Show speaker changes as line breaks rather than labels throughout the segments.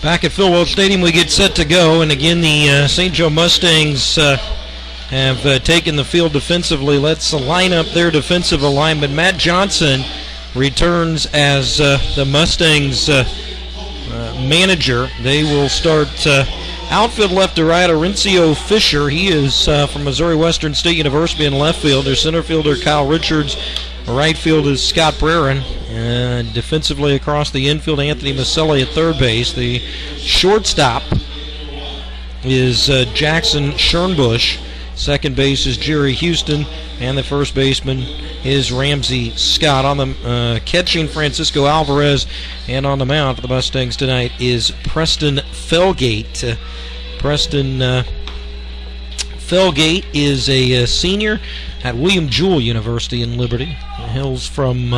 Back at Phil Welch Stadium, we get set to go, and again the St. Joe Mustangs have taken the field defensively. Let's line up their defensive alignment. Matt Johnson returns as the Mustangs manager. They will start outfield left to right. Orencio Fisher, he is from Missouri Western State University in left field. Their center fielder Kyle Richards. Right field is Scott Brerin. Defensively across the infield, Anthony Maselli at third base. The shortstop is Jackson Schernbusch. Second base is Jerry Houston. And the first baseman is Ramsey Scott. On the catching, Francisco Alvarez. And on the mound for the Mustangs tonight is Preston Felgate. Preston Felgate is a senior at William Jewell University in Liberty. He hails from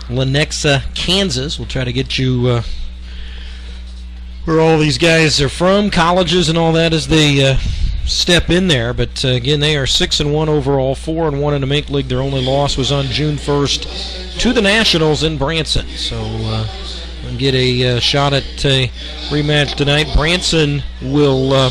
Lenexa, Kansas. We'll try to get you where all these guys are from, colleges and all that as they step in there. But again, they are 6-1 overall, 4-1 in the Mink League. Their only loss was on June 1st to the Nationals in Branson. So we'll get a shot at a rematch tonight. Branson will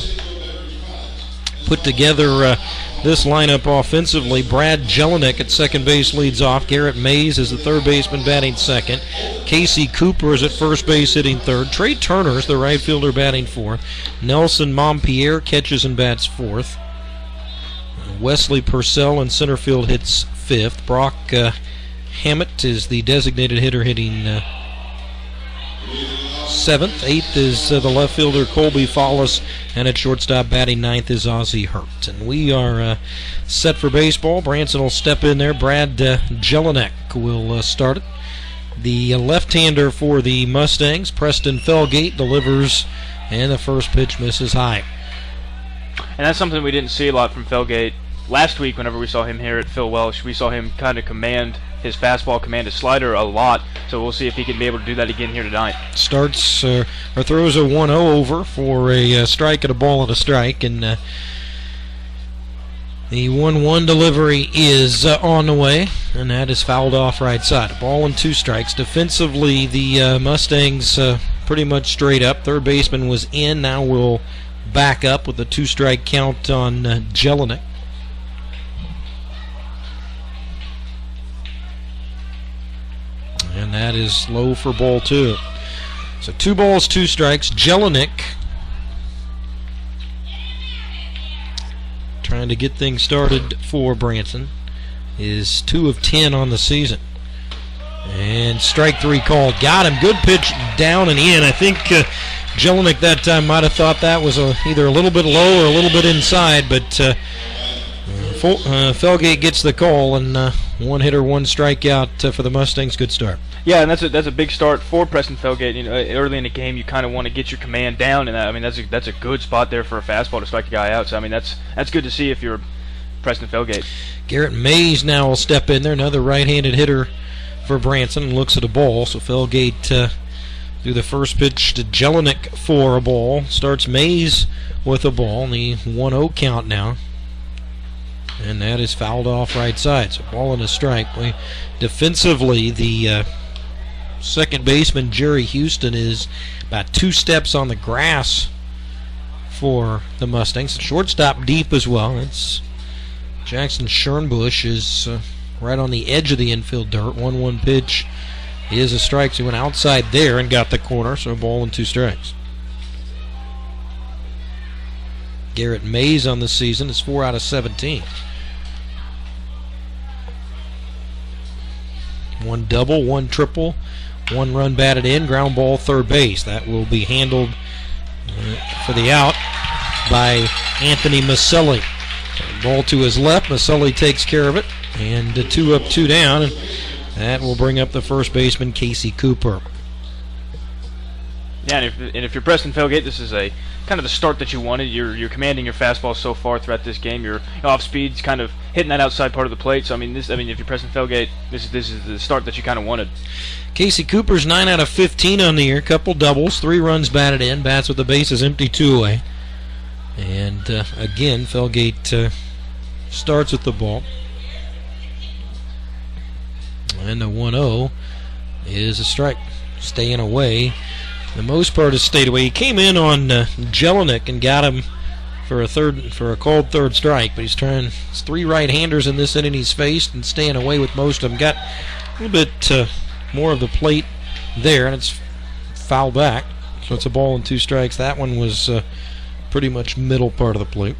put together this lineup offensively. Brad Jelinek at second base leads off. Garrett Mays is the third baseman batting second. Casey Cooper is at first base hitting third. Trey Turner is the right fielder batting fourth. Nelson Montpierre catches and bats fourth. Wesley Purcell in center field hits fifth. Brock Hammett is the designated hitter hitting seventh. Eighth is the left fielder Colby Follis, and at shortstop batting ninth is Ozzie Hurt. And we are set for baseball. Branson will step in there. Brad Jelinek will start it. The left-hander for the Mustangs, Preston Felgate, delivers, and the first pitch misses high.
And that's something we didn't see a lot from Felgate last week. Whenever we saw him here at Phil Welch, we saw him kind of command his fastball, command his slider a lot. So we'll see if he can be able to do that again here tonight. Starts
or throws a 1-0 over for a strike and a ball and a strike, and the 1-1 delivery is on the way, and that is fouled off right side. A ball and two strikes. Defensively, the Mustangs pretty much straight up. Third baseman was in. Now we'll back up with a two-strike count on Jelinek. And that is low for ball two. So 2 balls, 2 strikes. Jelinek trying to get things started for Branson is 2 of 10 on the season. And strike 3 called. Got him. Good pitch down and in. I think Jelinek that time might have thought that was either a little bit low or a little bit inside, but Felgate gets the call, and 1 hitter, 1 strikeout for the Mustangs. Good start.
Yeah, and that's a big start for Preston Felgate. You know, early in the game, you kind of want to get your command down, and I mean that's a good spot there for a fastball to strike a guy out. So I mean that's good to see if you're Preston Felgate.
Garrett Mays now will step in there, another right-handed hitter for Branson, and looks at a ball. So Felgate threw the first pitch to Jelinek for a ball. Starts Mays with a ball, and the 1-0 count now. And that is fouled off right side. So ball and a strike. Defensively, the second baseman, Jerry Houston, is about 2 steps on the grass for the Mustangs. The shortstop deep as well. It's Jackson Schernbusch is right on the edge of the infield dirt. 1-1 pitch is a strike. So he went outside there and got the corner. So a ball and 2 strikes. Garrett Mays on the season is 4 out of 17. 1 double, 1 triple, 1 run batted in, ground ball third base. That will be handled for the out by Anthony Maselli. Ball to his left. Maselli takes care of it, and 2 up, 2 down, and that will bring up the first baseman, Casey Cooper.
Yeah, and if you're Preston Felgate, this is a kind of the start that you wanted. You're commanding your fastball so far throughout this game. Your off speed's kind of hitting that outside part of the plate. So if you're Preston Felgate, this is the start that you kind of wanted.
Casey Cooper's 9 out of 15 on the year. Couple doubles, 3 runs batted in. Bats with the bases empty, 2 away. And again, Felgate starts with the ball. And the 1-0 is a strike. Staying away the most part has stayed away. He came in on Jelinek and got him for a called third strike, but it's 3 right-handers in this inning he's faced and staying away with most of them. Got a little bit more of the plate there, and it's foul back, so it's a ball and 2 strikes. That one was pretty much middle part of the plate.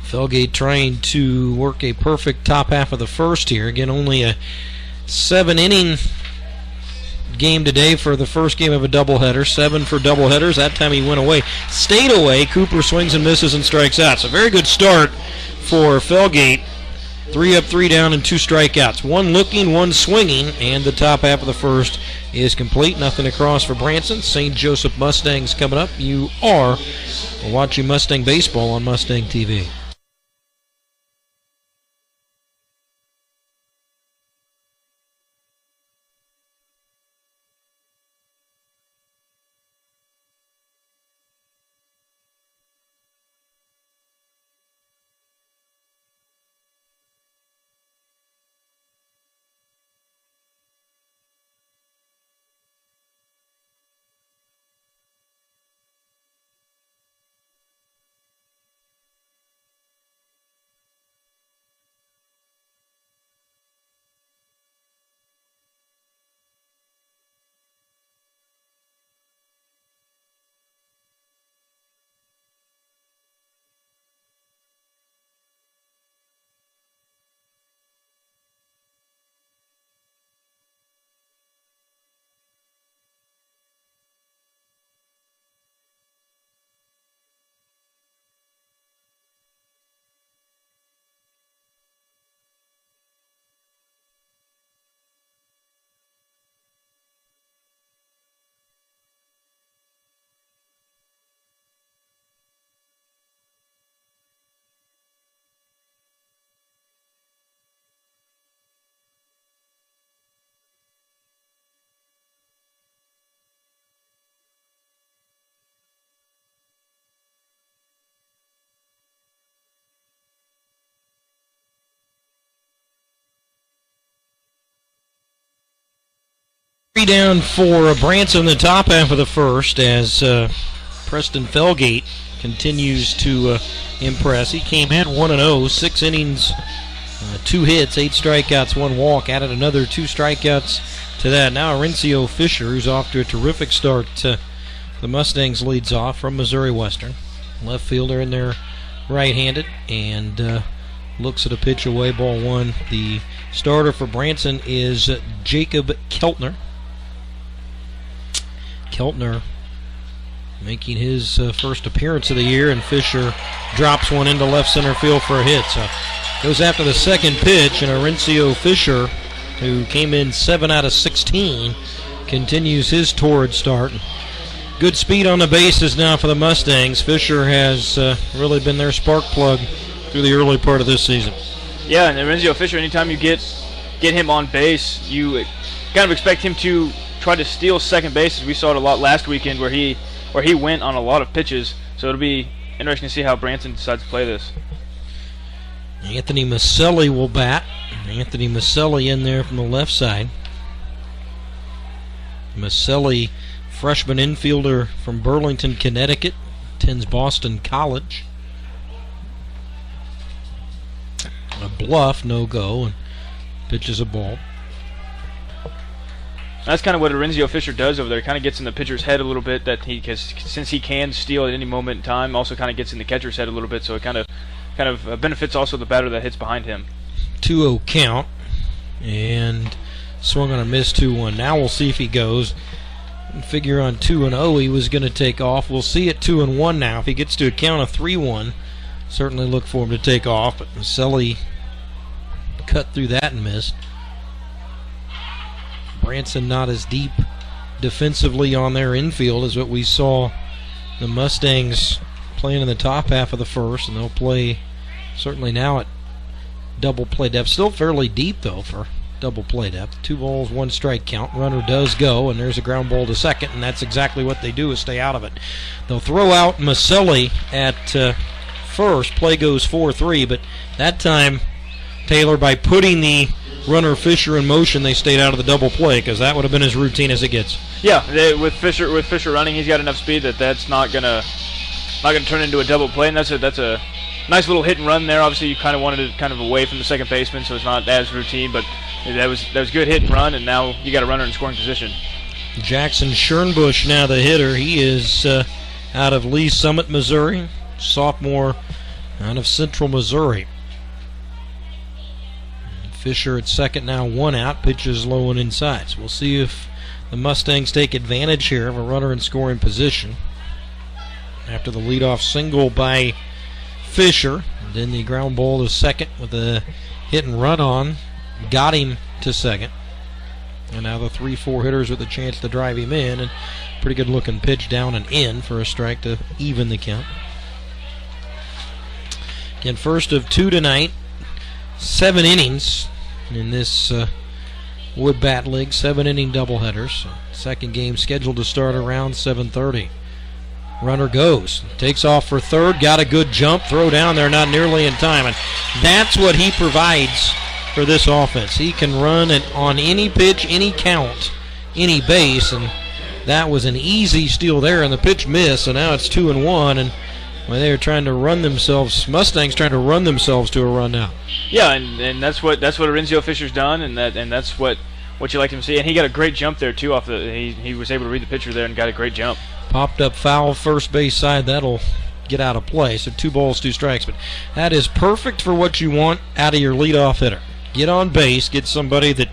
Felgate trying to work a perfect top half of the first here. Again, only a 7-inning game today for the first game of a doubleheader. 7 for doubleheaders. That time he went away. Stayed away. Cooper swings and misses and strikes out. So very good start for Felgate. 3 up, 3 down, and 2 strikeouts. 1 looking, 1 swinging, and the top half of the first is complete. Nothing across for Branson. St. Joseph Mustangs coming up. You are watching Mustang Baseball on Mustang TV. Down for Branson in the top half of the first as Preston Felgate continues to impress. He came in 1-0, 6 innings, 2 hits, 8 strikeouts, 1 walk. Added another 2 strikeouts to that. Now Arencio Fisher, who's off to a terrific start. The Mustangs leads off from Missouri Western. Left fielder in there, right-handed, and looks at a pitch away, ball 1. The starter for Branson is Jacob Keltner. Keltner making his first appearance of the year, and Fisher drops one into left center field for a hit. So goes after the second pitch, and Arencio Fisher, who came in 7 out of 16, continues his torrid start. Good speed on the bases now for the Mustangs. Fisher has really been their spark plug through the early part of this season. Yeah, and Arencio Fisher, anytime you get him on base, you kind of expect him to try to steal second base. We saw it a lot last weekend where he went on a lot of pitches. So it'll be interesting to see how Branson decides to play this. Anthony Maselli will bat. Anthony Maselli in there from the left side. Maselli, freshman infielder from Burlington, Connecticut, attends Boston College. A bluff, no go, and pitches a ball. That's kind of what Arencio Fisher does over there. He kind of gets in the pitcher's head a little bit, since he can steal at any moment in time. Also kind of gets in the catcher's head a little bit, so it kind of benefits also the batter that hits behind him. 2-0 count, and swung on a miss 2-1. Now we'll see if he goes. Figure on 2-0 he was going to take off. We'll see at 2-1 now. If he gets to a count of 3-1, certainly look for him to take off. But Maselli cut through that and missed. Branson not as deep defensively on their infield as what we saw the Mustangs playing in the top half of the first, and they'll play certainly now at double play depth. Still fairly deep, though, for double play depth. 2 balls, 1 strike count. Runner does go, and there's a ground ball to second, and that's exactly what they do, is stay out of it. They'll throw out Maselli at first. Play goes 4-3, but that time Taylor, by putting the runner Fisher in motion, they stayed out of the double play because that would have been as routine as it gets.
Yeah, with Fisher running, he's got enough speed that's not gonna turn into a double play, and that's a nice little hit and run there. Obviously, you kind of wanted it kind of away from the second baseman, so it's not as routine, but that was good hit and run, and now you got a runner in scoring position.
Jackson Schernbusch now the hitter. He is out of Lee Summit, Missouri, sophomore out of Central Missouri. Fisher at second now, one out, pitches low and inside. So we'll see if the Mustangs take advantage here of a runner in scoring position after the leadoff single by Fisher. And then the ground ball to second with a hit and run on. Got him to second. And now the 3-4 hitters with a chance to drive him in. And pretty good looking pitch down and in for a strike to even the count. Again, first of two tonight. 7 innings in this Wood Bat League, 7-inning doubleheaders. Second game scheduled to start around 7:30. Runner goes, takes off for third, got a good jump, throw down there, not nearly in time. And that's what he provides for this offense. He can run it on any pitch, any count, any base, and that was an easy steal there, and the pitch missed, so now it's 2-1, and when they're trying to run themselves, Mustangs trying to run themselves to a run now.
Yeah, and that's what Arinzio Fisher's done, and that's what you like him to see. And he got a great jump there too. He was able to read the pitcher there and got a great jump.
Popped up foul first base side. That'll get out of play. So 2 balls, 2 strikes. But that is perfect for what you want out of your leadoff hitter. Get on base, get somebody that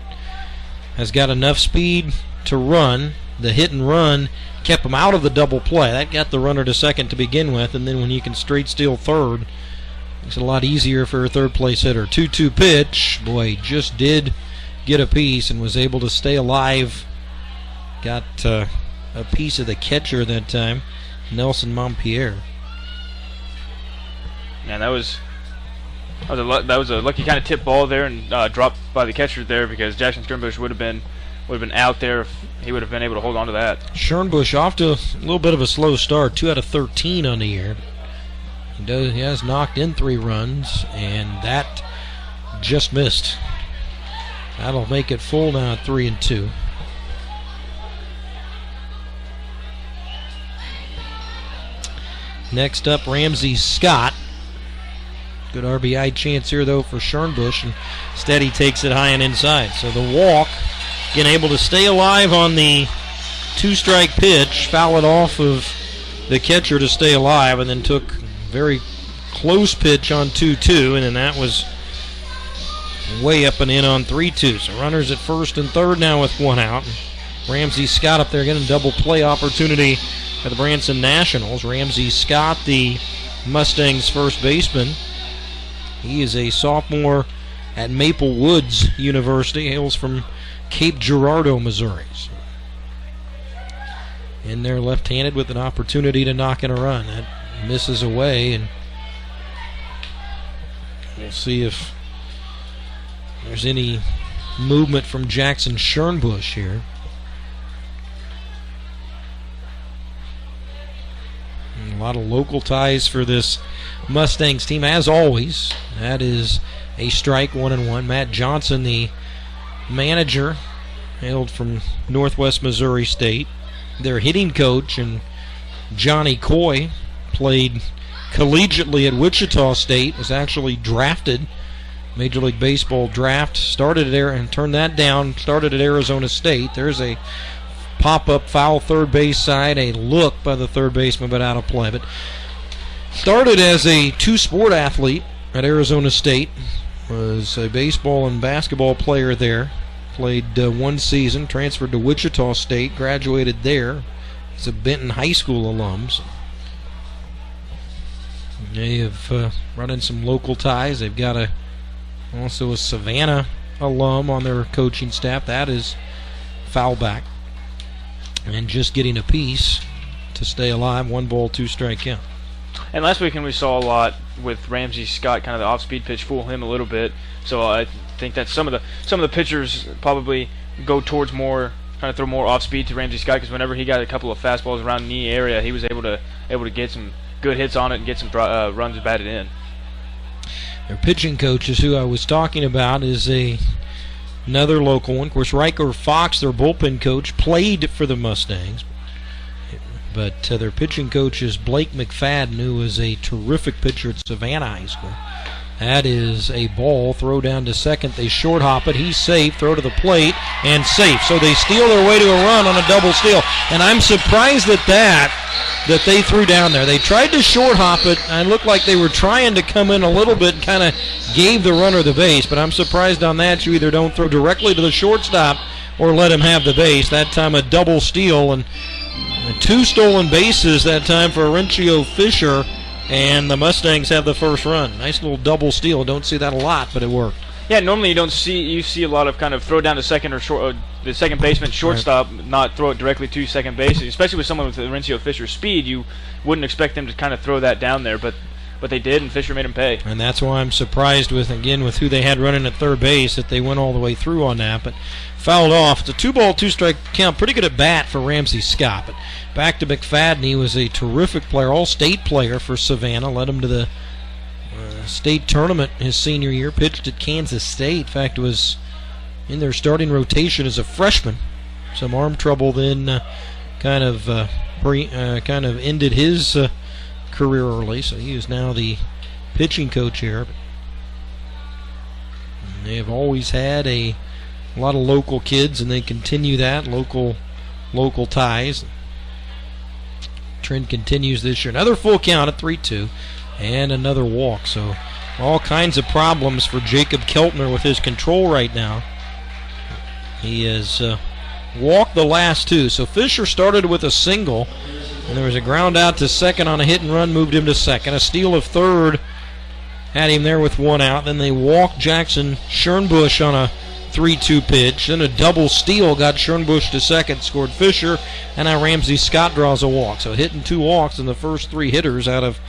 has got enough speed to run. The hit and run kept him out of the double play. That got the runner to second to begin with, and then when you can straight steal third, makes it a lot easier for a third place hitter. 2-2 pitch. Boy, he just did get a piece and was able to stay alive. Got a piece of the catcher that time, Nelson Montpierre.
Yeah, that was a lucky kind of tip ball there and dropped by the catcher there, because Jackson Schernbusch would have been out there if he would have been able to hold on to that.
Schernbusch off to a little bit of a slow start, 2 out of 13 on the year. He has knocked in 3 runs, and that just missed. That'll make it full now at 3-2. Next up, Ramsey Scott. Good RBI chance here, though, for Schernbusch, and instead he takes it high and inside. So the walk, again, able to stay alive on the 2-strike pitch, foul it off of the catcher to stay alive, and then took a very close pitch on 2-2, and then that was way up and in on 3-2. So runners at first and third now with 1 out. Ramsey Scott up there getting a double play opportunity at the Branson Nationals. Ramsey Scott, the Mustangs' first baseman. He is a sophomore at Maple Woods University, hails from Cape Girardeau, Missouri. So in there left-handed with an opportunity to knock in a run. That misses away, and we'll see if there's any movement from Jackson Schernbusch here. And a lot of local ties for this Mustangs team, as always. That is a strike, 1-1. Matt Johnson, the manager, hailed from Northwest Missouri State. Their hitting coach, and Johnny Coy, played collegiately at Wichita State, was actually drafted, Major League Baseball draft, started there and turned that down, started at Arizona State. There's a pop-up foul third base side, a look by the third baseman, but out of play. But started as a 2-sport athlete at Arizona State, was a baseball and basketball player there. Played 1 season, transferred to Wichita State, graduated there. He's a Benton High School alum. So they have run in some local ties. They've got also a Savannah alum on their coaching staff. That is Foulback. And just getting a piece to stay alive. 1 ball, 2 strike count.
And last weekend we saw a lot with Ramsey Scott, kind of the off-speed pitch fool him a little bit. So I think that some of the pitchers probably go towards more, kind of throw more off-speed to Ramsey Scott, because whenever he got a couple of fastballs around the knee area, he was able to get some good hits on it and get some runs batted in.
Their pitching coach is who I was talking about, is another local one. Of course, Riker Fox, their bullpen coach, played for the Mustangs. But their pitching coach is Blake McFadden, who is a terrific pitcher at Savannah High School. That is a ball. Throw down to second. They short hop it. He's safe. Throw to the plate and safe. So they steal their way to a run on a double steal. And I'm surprised at that they threw down there. They tried to short hop it. And it looked like they were trying to come in a little bit and kind of gave the runner the base. But I'm surprised on that. You either don't throw directly to the shortstop or let him have the base. That time a double steal and 2 stolen bases that time for Horencio Fisher. And the Mustangs have the first run. Nice little double steal. Don't see that a lot, but it worked.
Yeah, normally you see a lot of kind of throw down to second or short, the second baseman, shortstop, right. Not throw it directly to second base. Especially with someone with Horencio Fisher's speed, you wouldn't expect them to kind of throw that down there, but they did, and Fisher made him pay. And
that's why I'm surprised with who they had running at third base, that they went all the way through on that, but fouled off. It's a 2-ball, 2-strike count. Pretty good at bat for Ramsey Scott. But back to McFadden. He was a terrific player, all-state player for Savannah. Led him to the state tournament his senior year. Pitched at Kansas State. In fact, was in their starting rotation as a freshman. Some arm trouble then kind of ended his career early. So he is now the pitching coach here. They have always had a lot of local kids, and they continue that, local ties. Trend continues this year. Another full count at 3-2, and another walk. So all kinds of problems for Jacob Keltner with his control right now. He has walked the last 2. So Fisher started with a single, and there was a ground out to second on a hit and run, moved him to second. A steal of third had him there with 1 out. Then they walked Jackson Schernbusch on a 3-2 pitch. Then a double steal got Schernbusch to second, scored Fisher, and now Ramsey Scott draws a walk. So hitting 2 walks in the first 3 hitters out of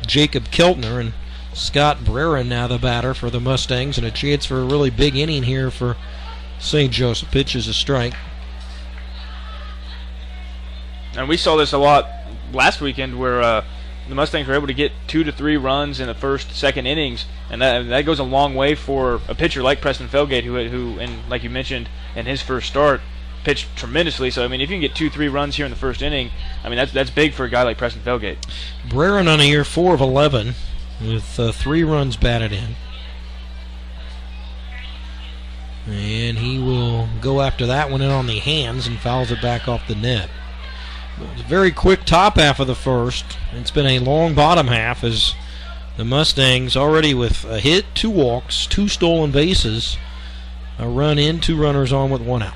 Jacob Keltner, and Scott Breran now the batter for the Mustangs, and a chance for a really big inning here for St. Joseph. Pitch is a strike.
And we saw this a lot last weekend where the Mustangs were able to get 2 to 3 runs in the first, second innings, and that goes a long way for a pitcher like Preston Felgate, who, and like you mentioned, in his first start, pitched tremendously. So I mean, if you can get 2-3 runs here in the first inning, I mean that's big for a guy like Preston Felgate.
Breran on a year 4 of 11 with 3 runs batted in, and he will go after that one in on the hands and fouls it back off the net. It was a very quick top half of the first. It's been a long bottom half as the Mustangs already with a hit, 2 walks, 2 stolen bases, a run in, 2 runners on with 1 out.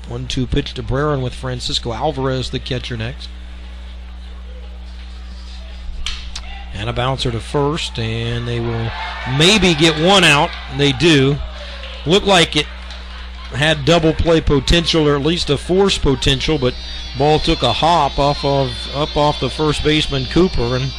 1-2 pitch to Breran with Francisco Alvarez, the catcher, next. And a bouncer to first, and they will maybe get 1 out. They do. Looked like it had double play potential, or at least a force potential, but ball took a hop up off the first baseman Cooper, and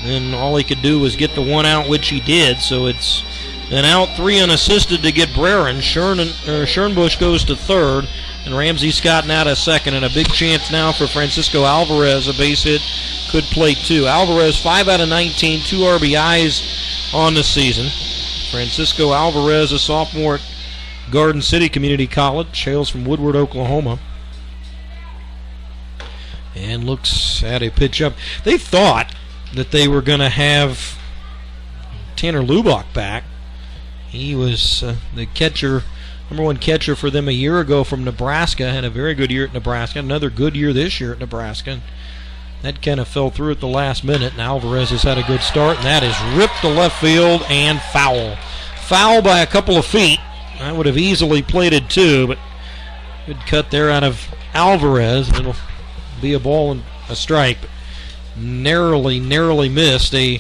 then all he could do was get the 1 out, which he did. So it's an out, 3 unassisted to get Breran. Schernbusch goes to third, and Ramsey Scott now to second, and a big chance now for Francisco Alvarez. A base hit could play 2. Alvarez 5 out of 19, 2 RBIs on the season. Francisco Alvarez, a sophomore at Garden City Community College, hails from Woodward, Oklahoma, and looks at a pitch up. They thought that they were going to have Tanner Lubach back. He was the catcher, number 1 catcher for them a year ago from Nebraska. Had a very good year at Nebraska. Another good year this year at Nebraska. That kind of fell through at the last minute, and Alvarez has had a good start, and that is ripped to left field and foul. Foul by a couple of feet. I would have easily plated 2, but good cut there out of Alvarez. It'll be a ball and a strike, but narrowly missed a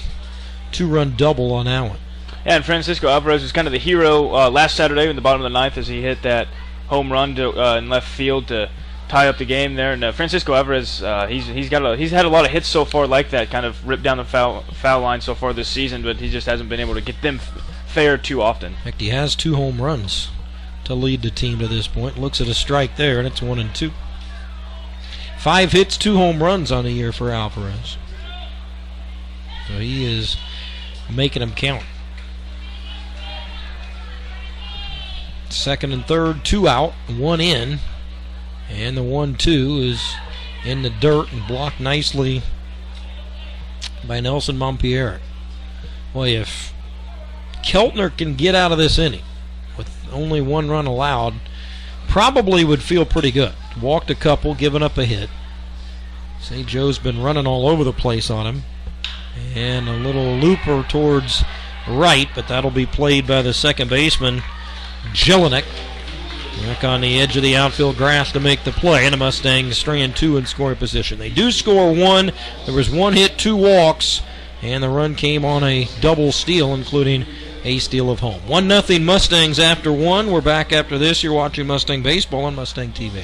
2-run double on that one.
Yeah, and Francisco Alvarez was kind of the hero last Saturday in the bottom of the 9th as he hit that home run in left field to tie up the game there. And Francisco Alvarez, he's had a lot of hits so far like that, kind of ripped down the foul line so far this season, but he just hasn't been able to get them fair too often.
In fact, he has 2 home runs to lead the team to this point. Looks at a strike there, and it's 1-2. 5 hits, 2 home runs on the year for Alvarez. So he is making them count. Second and third, 2 out, 1 in. And the 1-2 is in the dirt and blocked nicely by Nelson Montpierre. Boy, if Keltner can get out of this inning with only 1 run allowed, probably would feel pretty good. Walked a couple, given up a hit. St. Joe's been running all over the place on him. And a little looper towards right, but that'll be played by the second baseman, Jelinek. Back on the edge of the outfield grass to make the play, and the Mustangs strand 2 in scoring position. They do score 1. There was 1 hit, 2 walks, and the run came on a double steal, including a steal of home. 1-0 Mustangs after 1. We're back after this. You're watching Mustang Baseball on Mustang TV.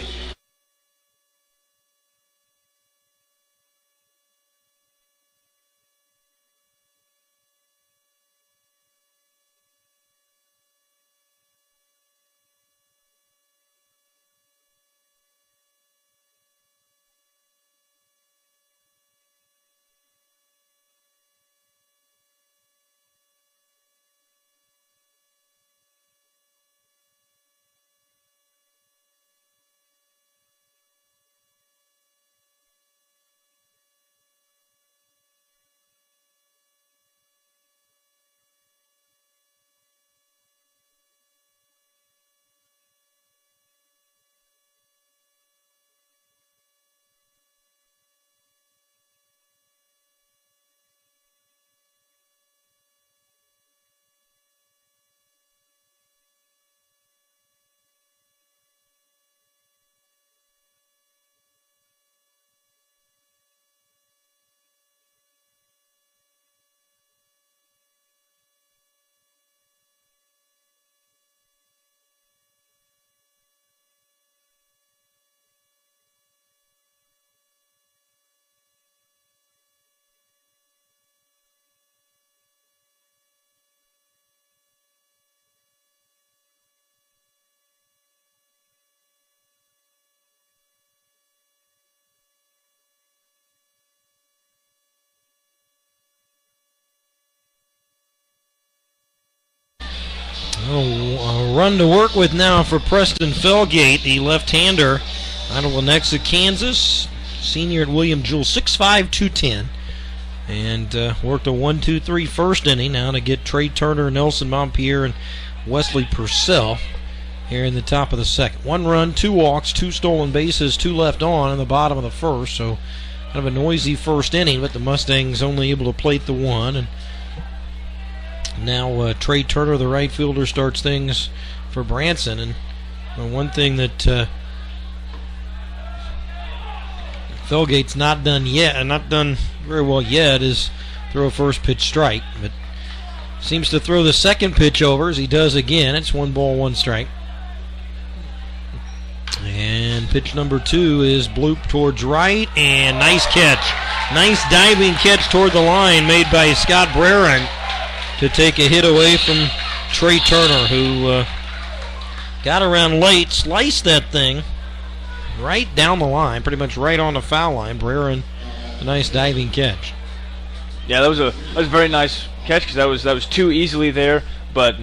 A run to work with now for Preston Felgate, the left-hander out of Lenexa, Kansas. Senior at William Jewell, 6'5", 210. And worked a 1-2-3 first inning now to get Trey Turner, Nelson Montpierre, and Wesley Purcell here in the top of the second. 1 run, 2 walks, 2 stolen bases, 2 left on in the bottom of the first. So kind of a noisy first inning, but the Mustangs only able to plate the 1. And now Trey Turner, the right fielder, starts things for Branson. And one thing that Felgate's not done yet, and not done very well yet, is throw a first pitch strike. But seems to throw the second pitch over as he does again. It's 1 ball, 1 strike. And pitch number 2 is bloop towards right, and nice catch. Nice diving catch toward the line made by Scott Breran to take a hit away from Trey Turner, who got around late, sliced that thing right down the line, pretty much right on the foul line. Breran, a nice diving catch.
Yeah, that was a very nice catch because that was too easily there. But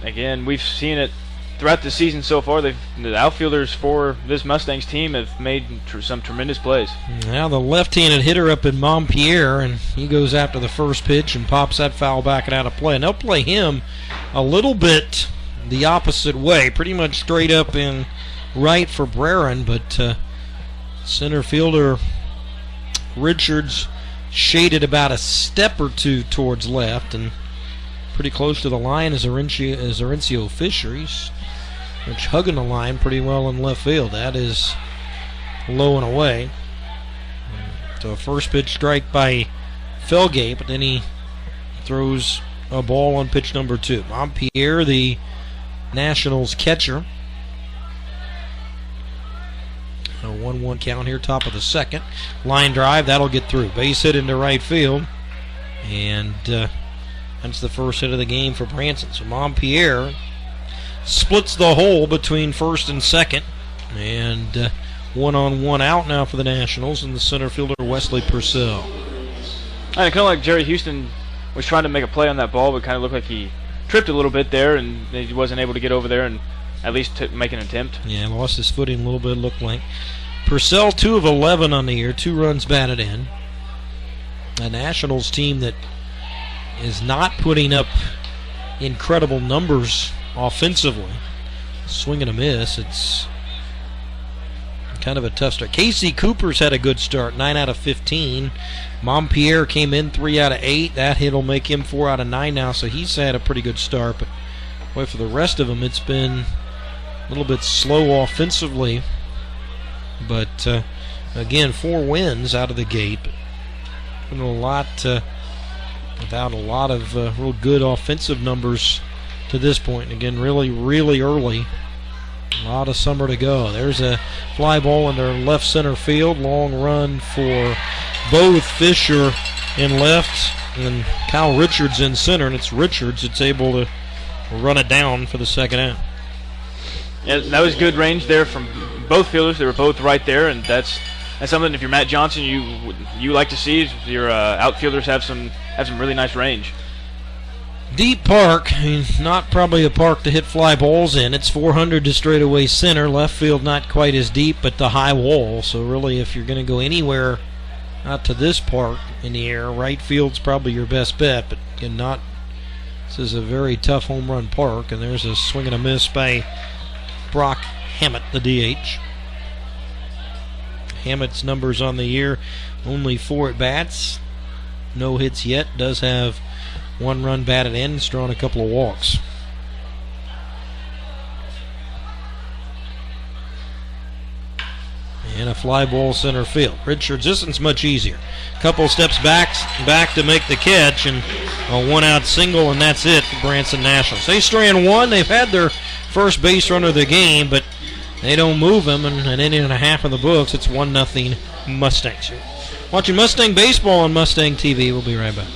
again, we've seen it throughout the season so far. The outfielders for this Mustangs team have made some tremendous plays.
Now the left-handed hitter up in Montpierre, and he goes after the first pitch and pops that foul back and out of play. And they'll play him a little bit the opposite way, pretty much straight up in right for Breran, but center fielder Richards shaded about a step or 2 towards left, and pretty close to the line is Orencio Fisher. He's hugging the line pretty well in left field. That is low and away. So a first pitch strike by Felgate, but then he throws a ball on pitch number 2. Montpierre, the Nationals catcher. A 1-1 count here, top of the second. Line drive, that'll get through. Base hit into right field. And that's the first hit of the game for Branson. So Montpierre splits the hole between first and second. And 1-on-1 out now for the Nationals, and the center fielder Wesley Purcell.
And it kind of like Jerry Houston was trying to make a play on that ball, but kind of looked like he tripped a little bit there, and he wasn't able to get over there and at least to make an attempt.
Yeah, lost his footing a little bit, looked like. Purcell, 2 of 11 on the year, 2 runs batted in. A Nationals team that is not putting up incredible numbers offensively. Swing and a miss. It's kind of a tough start. Casey Cooper's had a good start, 9 out of 15. Montpierre came in 3 out of 8. That hit will make him 4 out of 9 now, so he's had a pretty good start. But boy, for the rest of them, it's been a little bit slow offensively. But again, 4 wins out of the gate. Been a lot without a lot of real good offensive numbers to this point. Again, really, really early. A lot of summer to go. There's a fly ball in their left center field. Long run for both Fisher in left and Kyle Richards in center. And it's Richards that's able to run it down for the second out.
Yeah, that was good range there from both fielders. They were both right there, and that's something if you're Matt Johnson you like to see is your outfielders have some really nice range.
Deep park, not probably a park to hit fly balls in. It's 400 to straightaway center. Left field not quite as deep, but the high wall. So really, if you're going to go anywhere out to this park in the air, right field's probably your best bet. But again, not. This is a very tough home run park, and there's a swing and a miss by Brock Hammett, the DH. Hammett's numbers on the year: only 4 at bats, no hits yet. Does have 1 run batted in, he's drawn a couple of walks. And a fly ball center field. Richards, this one's much easier. Couple steps back to make the catch, and a 1-out single, and that's it for Branson Nationals. They strand 1. They've had their first base runner of the game, but they don't move him, and an inning and a half in the books. It's 1-0 Mustangs. Watching Mustang baseball on Mustang TV. We'll be right back.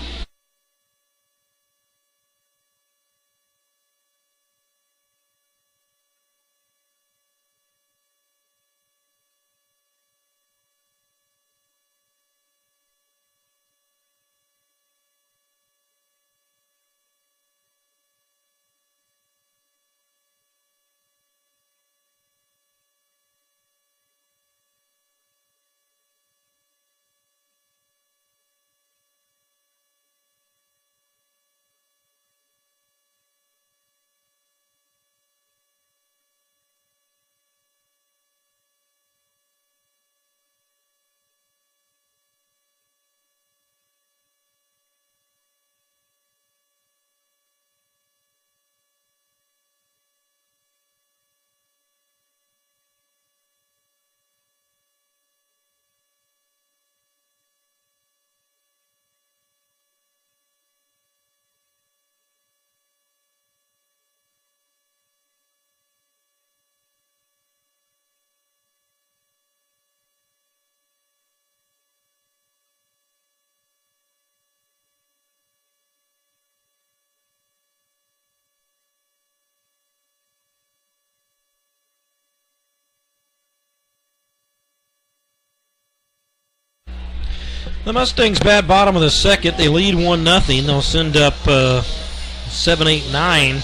The Mustangs bat bottom of the second. They lead 1-0. They'll send up 7, 8, 9.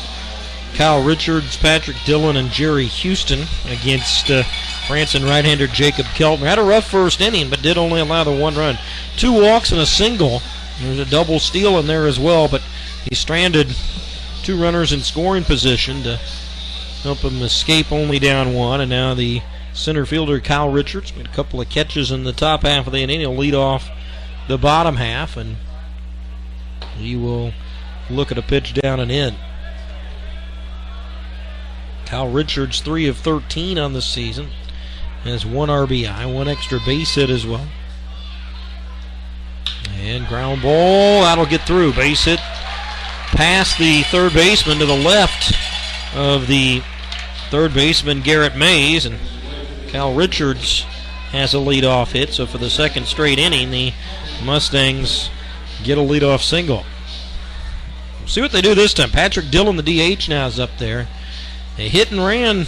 Kyle Richards, Patrick Dillon, and Jerry Houston against Branson right-hander Jacob Keltner. Had a rough first inning, but did only allow the 1 run. 2 walks and a single. There's a double steal in there as well, but he stranded 2 runners in scoring position to help him escape only down 1. And now the center fielder Kyle Richards made a couple of catches in the top half of the inning. He'll lead off the bottom half, and he will look at a pitch down and in. Kyle Richards, 3 of 13 on the season, has 1 RBI, 1 extra base hit as well. And ground ball, that'll get through. Base hit past the third baseman to the left of the third baseman Garrett Mays, and Kyle Richards has a leadoff hit. So for the second straight inning, the Mustangs get a leadoff single. We'll see what they do this time. Patrick Dillon, the DH, now is up there. They hit and ran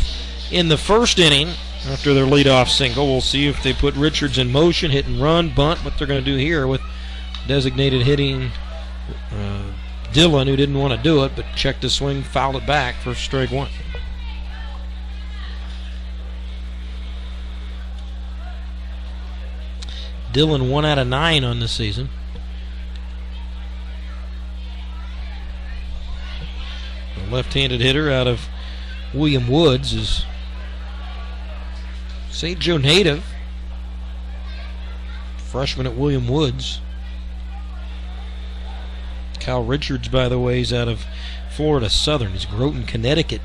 in the first inning after their leadoff single. We'll see if they put Richards in motion, hit and run, bunt, what they're going to do here with designated hitting Dillon, who didn't want to do it, but checked his swing, fouled it back for strike 1. Dillon 1 out of 9 on the season. The left-handed hitter out of William Woods is St. Joe native. Freshman at William Woods. Kyle Richards, by the way, is out of Florida Southern. He's Groton, Connecticut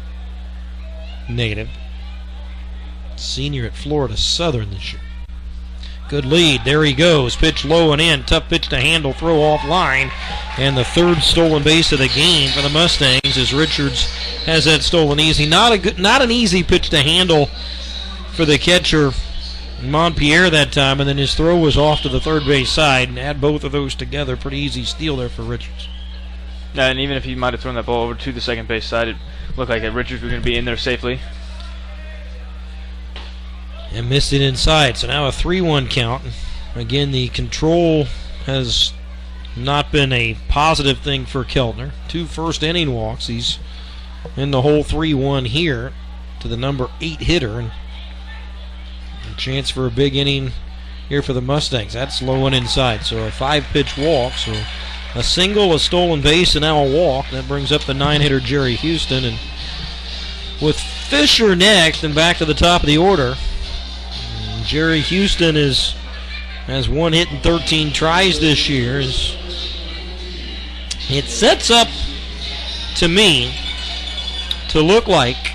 native. Senior at Florida Southern this year. Good lead. There he goes. Pitch low and in. Tough pitch to handle. Throw off line. And the third stolen base of the game for the Mustangs as Richards has that stolen easy. Not an easy pitch to handle for the catcher Montpierre that time, and then his throw was off to the third base side, and add both of those together, pretty easy steal there for Richards.
Yeah, and even if he might have thrown that ball over to the second base side, it looked like Richards was going to be in there safely.
And missed it inside, so now a 3-1 count. Again, the control has not been a positive thing for Keltner. 2 first-inning walks. He's in the hole 3-1 here to the number 8 hitter, and a chance for a big inning here for the Mustangs. That's low and inside, so a 5-pitch walk. So a single, a stolen base, and now a walk. That brings up the 9-hitter Jerry Houston. And with Fisher next and back to the top of the order, Jerry Houston has 1 hit and 13 tries this year. It sets up, to me, to look like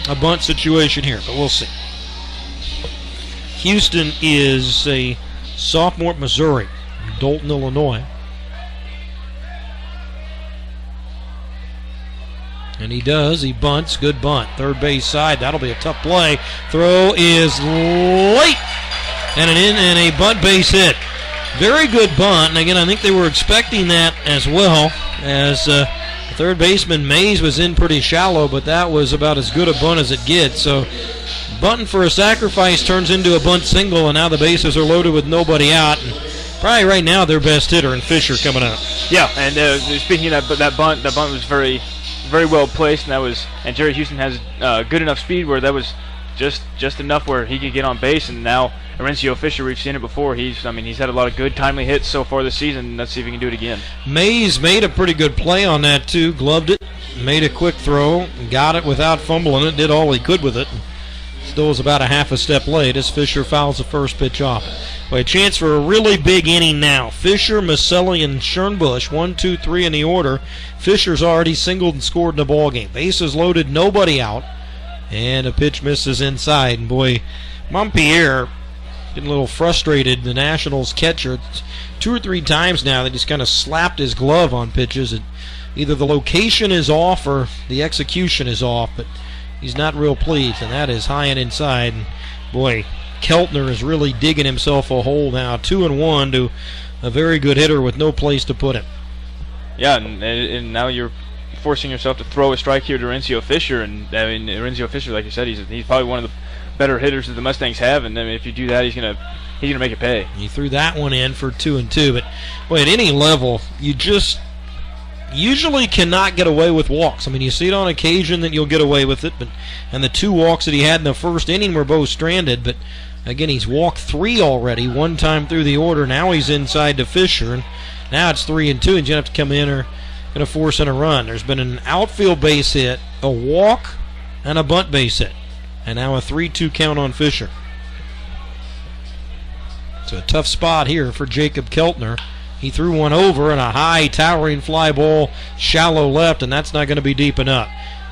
a bunt situation here, but we'll see. Houston is a sophomore at Missouri, Dalton, Illinois. And he bunts, good bunt. Third base side, that'll be a tough play. Throw is late, and an in and a bunt base hit. Very good bunt, and again, I think they were expecting that as well, as third baseman Mays was in pretty shallow, but that was about as good a bunt as it gets. So bunting for a sacrifice turns into a bunt single, and now the bases are loaded with nobody out. And probably right now their best hitter, and Fisher coming up.
Yeah, and speaking of that bunt was very well placed, and Jerry Houston has good enough speed where that was just enough where he could get on base, and now Orencio Fisher, we've seen it before. He's had a lot of good timely hits so far this season. Let's see if he can do it again. Mays
made a pretty good play on that too. Gloved it, made a quick throw, got it without fumbling it, did all he could with it. Still was about a half a step late as Fisher fouls the first pitch off. Well, a chance for a really big inning now. Fisher, Maselli, and Schernbusch, 1, 2, 3 in the order. Fisher's already singled and scored in the ball game. Bases loaded, nobody out, and a pitch misses inside. And boy, Montpierre getting a little frustrated. The Nationals catcher, 2 or 3 times now that he's kind of slapped his glove on pitches. Either the location is off or the execution is off, but he's not real pleased, and that is high and inside. And boy, Keltner is really digging himself a hole now. 2-1 to a very good hitter with no place to put him.
Yeah, and now you're forcing yourself to throw a strike here to Orencio Fisher, and Orencio Fisher, like you said, he's probably one of the better hitters that the Mustangs have, and if you do that, he's gonna make it pay.
He threw that one in for 2-2, but boy, at any level, you just usually cannot get away with walks. I mean, you see it on occasion that you'll get away with it, and the 2 walks that he had in the first inning were both stranded, but again, he's walked 3 already, 1 time through the order. Now he's inside to Fisher, and now it's 3-2, and you're going to have to come in or going to force in a run. There's been an outfield base hit, a walk, and a bunt base hit, and now a 3-2 count on Fisher. It's a tough spot here for Jacob Keltner. He threw one over and a high towering fly ball shallow left, and that's not going to be deep enough.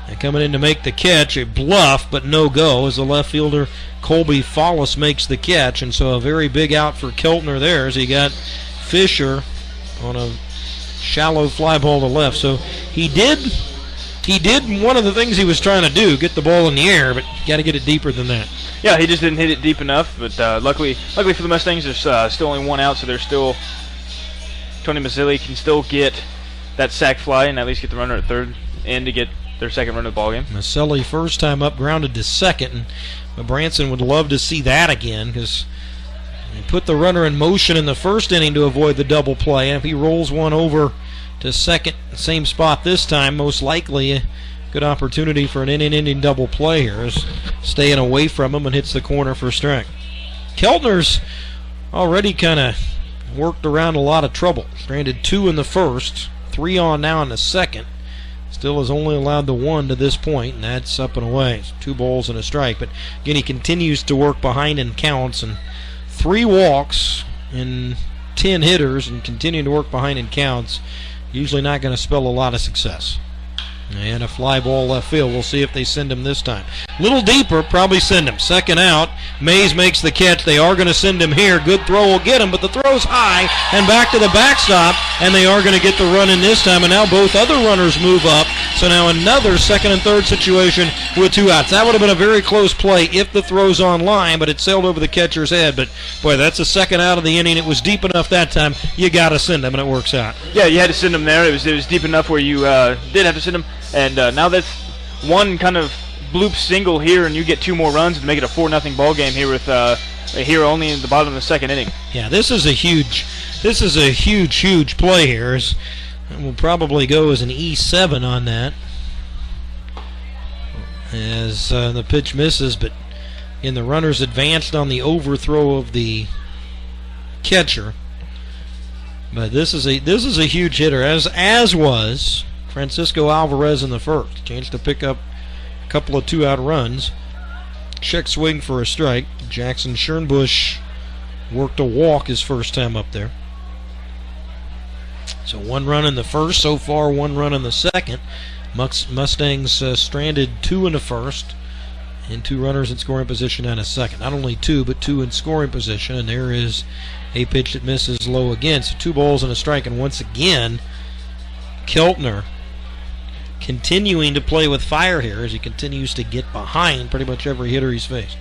And coming in to make the catch, a bluff but no go as the left fielder Colby Follis makes the catch, and so a very big out for Keltner there as he got Fisher on a shallow fly ball to left. So he did one of the things he was trying to do, get the ball in the air, but you got to get it deeper than that.
Yeah, he just didn't hit it deep enough, but luckily for the Mustangs, there's still only 1 out, so there's still Tony Mazzilli can still get that sac fly and at least get the runner at third and to get their second run of the ballgame.
Maselli first time up, grounded to second, and Branson would love to see that again because he put the runner in motion in the first inning to avoid the double play, and if he rolls one over to second, same spot this time, most likely a good opportunity for an inning double play here, is staying away from him and hits the corner for strike. Keltner's already kind of worked around a lot of trouble. Stranded 2 in the first, 3 on now in the second. Still has only allowed the 1 to this point, and that's up and away. So 2 balls and a strike. But again, he continues to work behind in counts, and 3 walks in 10 hitters and continuing to work behind in counts. Usually not going to spell a lot of success. And a fly ball left field. We'll see if they send him this time. Little deeper, probably send him. Second out, Mays makes the catch. They are going to send him here. Good throw will get him, but the throw's high and back to the backstop, and they are going to get the run in this time, and now both other runners move up. So now another second and third situation with 2 outs. That would have been a very close play if the throw's on line, but it sailed over the catcher's head. But, boy, that's the second out of the inning. It was deep enough that time. You got to send him, and it works out.
Yeah, you had to send him there. It was deep enough where you did have to send him. And now that's one kind of bloop single here, and you get 2 more runs and make it a 4-0 ball game here with here only in the bottom of the second inning.
Yeah, this is a huge play here. We'll probably go as an E7 on that as the pitch misses, but in the runners advanced on the overthrow of the catcher. But this is a huge hitter, as was Francisco Alvarez in the first. Chance to pick up a couple of 2-out runs. Check swing for a strike. Jackson Schernbusch worked a walk his first time up there. So 1 run in the first. So far, 1 run in the second. Mustangs stranded 2 in the first and 2 runners in scoring position and a second. Not only 2, but 2 in scoring position. And there is a pitch that misses low again. So 2 balls and a strike. And once again, Keltner continuing to play with fire here as he continues to get behind pretty much every hitter he's faced.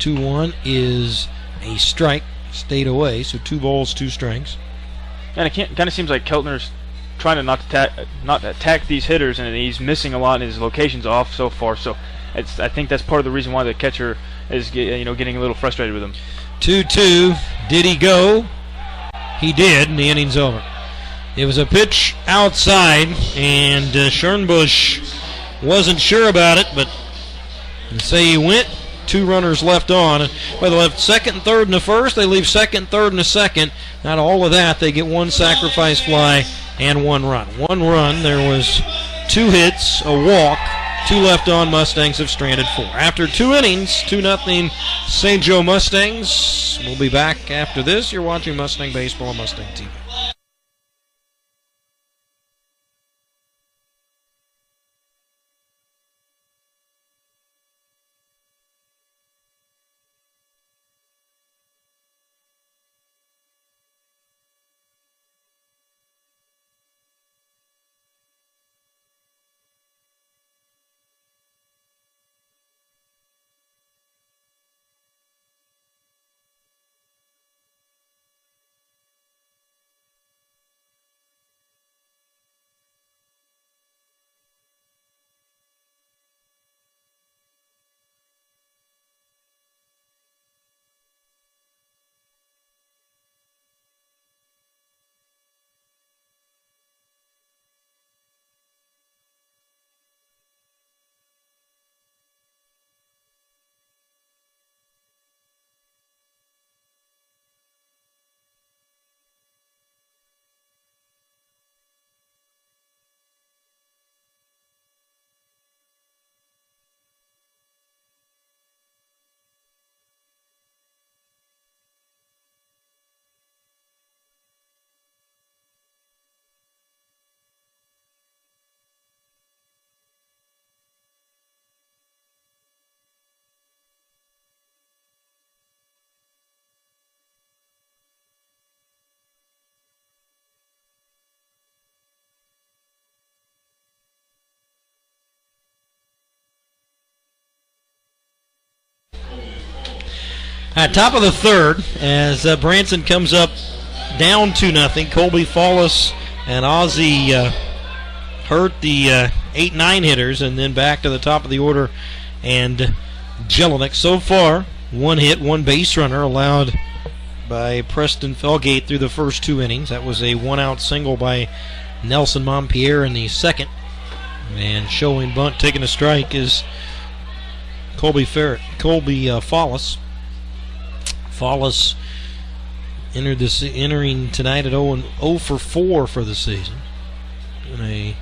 2-1 is a strike, stayed away, so 2 balls, 2 strikes.
And it kind of seems like Keltner's trying to not attack these hitters, and he's missing a lot, and his location's off so far. So I think that's part of the reason why the catcher is getting a little frustrated with him.
2-2. Did he go? He did, and the inning's over. It was a pitch outside, and Schernbusch wasn't sure about it, but say he went. 2 runners left on. Well, they left second and third in the first. They leave second and third in the second. Not all of that. They get 1 sacrifice fly and 1 run. 1 run. There was 2 hits, a walk. 2 left on. Mustangs have stranded 4. After 2 innings, 2-0 St. Joe Mustangs. We'll be back after this. You're watching Mustang Baseball on Mustang TV. At top of the third, as Branson comes up down 2-0, Colby Follis and Ozzie hurt the 8-9 hitters, and then back to the top of the order, and Jelinek. So far, 1 hit, 1 base runner allowed by Preston Felgate through the first 2 innings. That was a 1-out single by Nelson Montpierre in the second. And showing bunt, taking a strike is Colby Follis. Follis entering tonight at 0 for 4 for the season. It's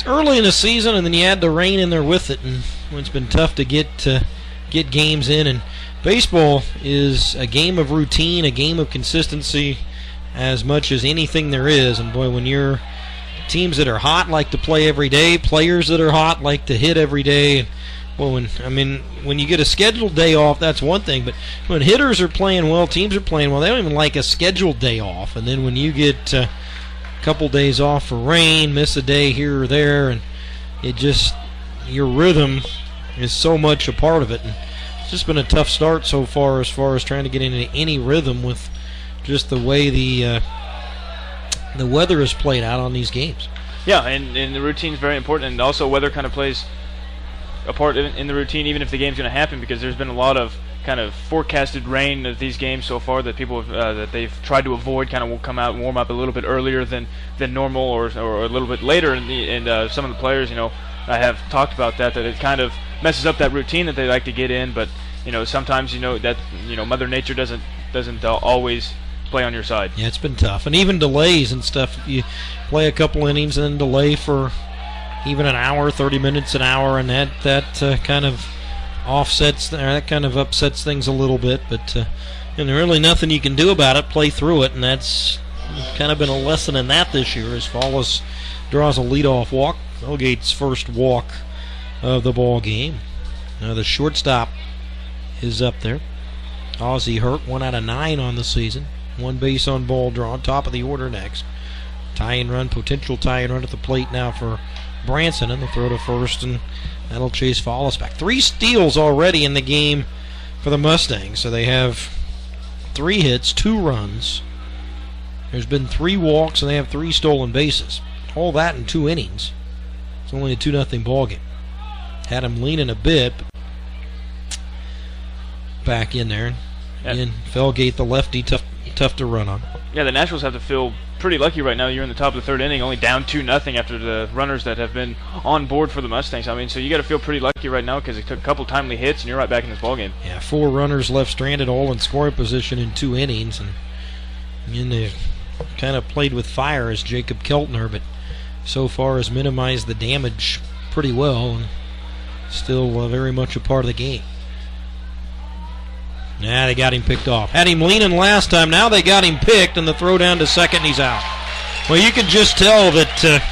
early in the season, and then you add the rain in there with it, and it's been tough to get games in. And baseball is a game of routine, a game of consistency, as much as anything there is. And boy, when you're teams that are hot like to play every day, players that are hot like to hit every day. Well, when you get a scheduled day off, that's one thing. But when hitters are playing well, teams are playing well, they don't even like a scheduled day off. And then when you get a couple days off for rain, miss a day here or there, and your rhythm is so much a part of it. And it's just been a tough start so far as trying to get into any rhythm with just the way the weather is played out on these games.
Yeah, and the routine is very important, and also weather kind of plays a part in the routine, even if the game's going to happen, because there's been a lot of kind of forecasted rain of these games so far that people that they've tried to avoid. Kind of will come out and warm up a little bit earlier than normal, or a little bit later. And some of the players, I have talked about that it kind of messes up that routine that they like to get in. But sometimes that Mother Nature doesn't always play on your side.
Yeah, it's been tough, and even delays and stuff. If you play a couple innings and then delay for even an hour, 30 minutes an hour, and that kind of upsets things a little bit. But and there's really nothing you can do about it. Play through it, and that's kind of been a lesson in that this year. As Follis draws a leadoff walk, Hellgate's first walk of the ball game. Now the shortstop is up there. Ozzie Hurt, 1 out of 9 on the season. 1 base on ball drawn, top of the order next. Potential tie-in run at the plate now for Branson, and the throw to first, and that'll chase Follis back. 3 steals already in the game for the Mustangs, so they have 3 hits, 2 runs. There's been 3 walks, and they have 3 stolen bases. All that in 2 innings. It's only a 2-0 ball game. Had him leaning a bit, back in there. And Felgate, the lefty, tough to run on.
Yeah, the Nationals have to feel pretty lucky right now. You're in the top of the 3rd inning, only down 2-0 after the runners that have been on board for the Mustangs. So you got to feel pretty lucky right now, because they took a couple timely hits, and you're right back in this ballgame. Yeah,
4 runners left stranded, all in scoring position in 2 innings, and they kind of played with fire as Jacob Keltner, but so far has minimized the damage pretty well, and still very much a part of the game. Nah, they got him picked off. Had him leaning last time. Now they got him picked, and the throw down to second, and he's out. Well, you could just tell that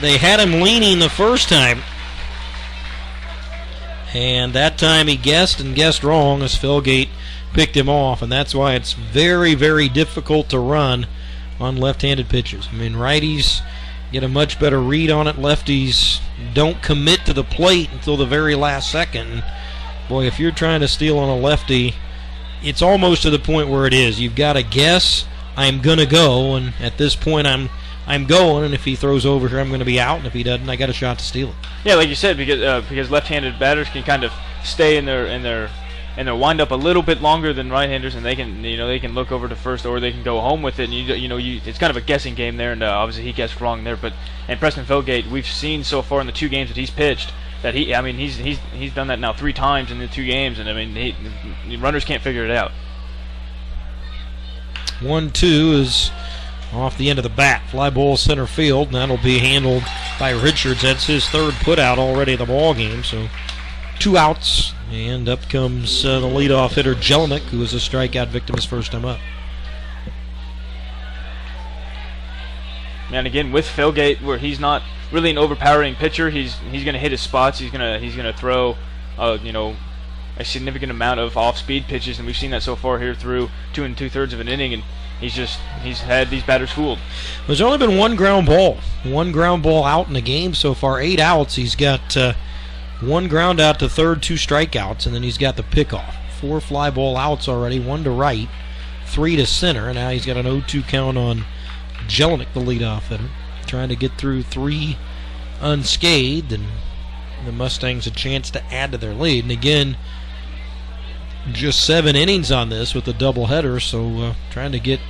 they had him leaning the first time. And that time he guessed wrong as Felgate picked him off, and that's why it's very, very difficult to run on left-handed pitches. Righties get a much better read on it. Lefties don't commit to the plate until the very last second. And boy, if you're trying to steal on a lefty, it's almost to the point where it is. You've got to guess, I'm going to go, and at this point I'm going, and if he throws over here, I'm going to be out, and if he doesn't, I got a shot to steal it.
Yeah, like you said, because left-handed batters can kind of stay in their wind-up a little bit longer than right-handers, and they can look over to first, or they can go home with it, and it's kind of a guessing game there, and obviously he guessed wrong there. And Preston Felgate, we've seen so far in the 2 games that he's pitched, that he's done that now 3 times in the 2 games, and runners can't figure it out.
1-2 is off the end of the bat. Fly ball center field, and that'll be handled by Richards. That's his 3rd putout already in the ball game. So 2 outs, and up comes the leadoff hitter Jelinek, who was a strikeout victim his first time up.
And again, with Felgate, where he's not really an overpowering pitcher, he's going to hit his spots. He's going to throw, a significant amount of off-speed pitches, and we've seen that so far here through 2 2/3 of an inning, and he's had these batters fooled.
There's only been 1 ground ball out in the game so far. 8 outs. He's got 1 ground out to third, 2 strikeouts, and then he's got the pickoff. 4 fly ball outs already, 1 to right, 3 to center, and now he's got an 0-2 count on Jelinek, the leadoff hitter, trying to get through 3 unscathed, and the Mustangs a chance to add to their lead. And again, just 7 innings on this with a doubleheader, so trying to get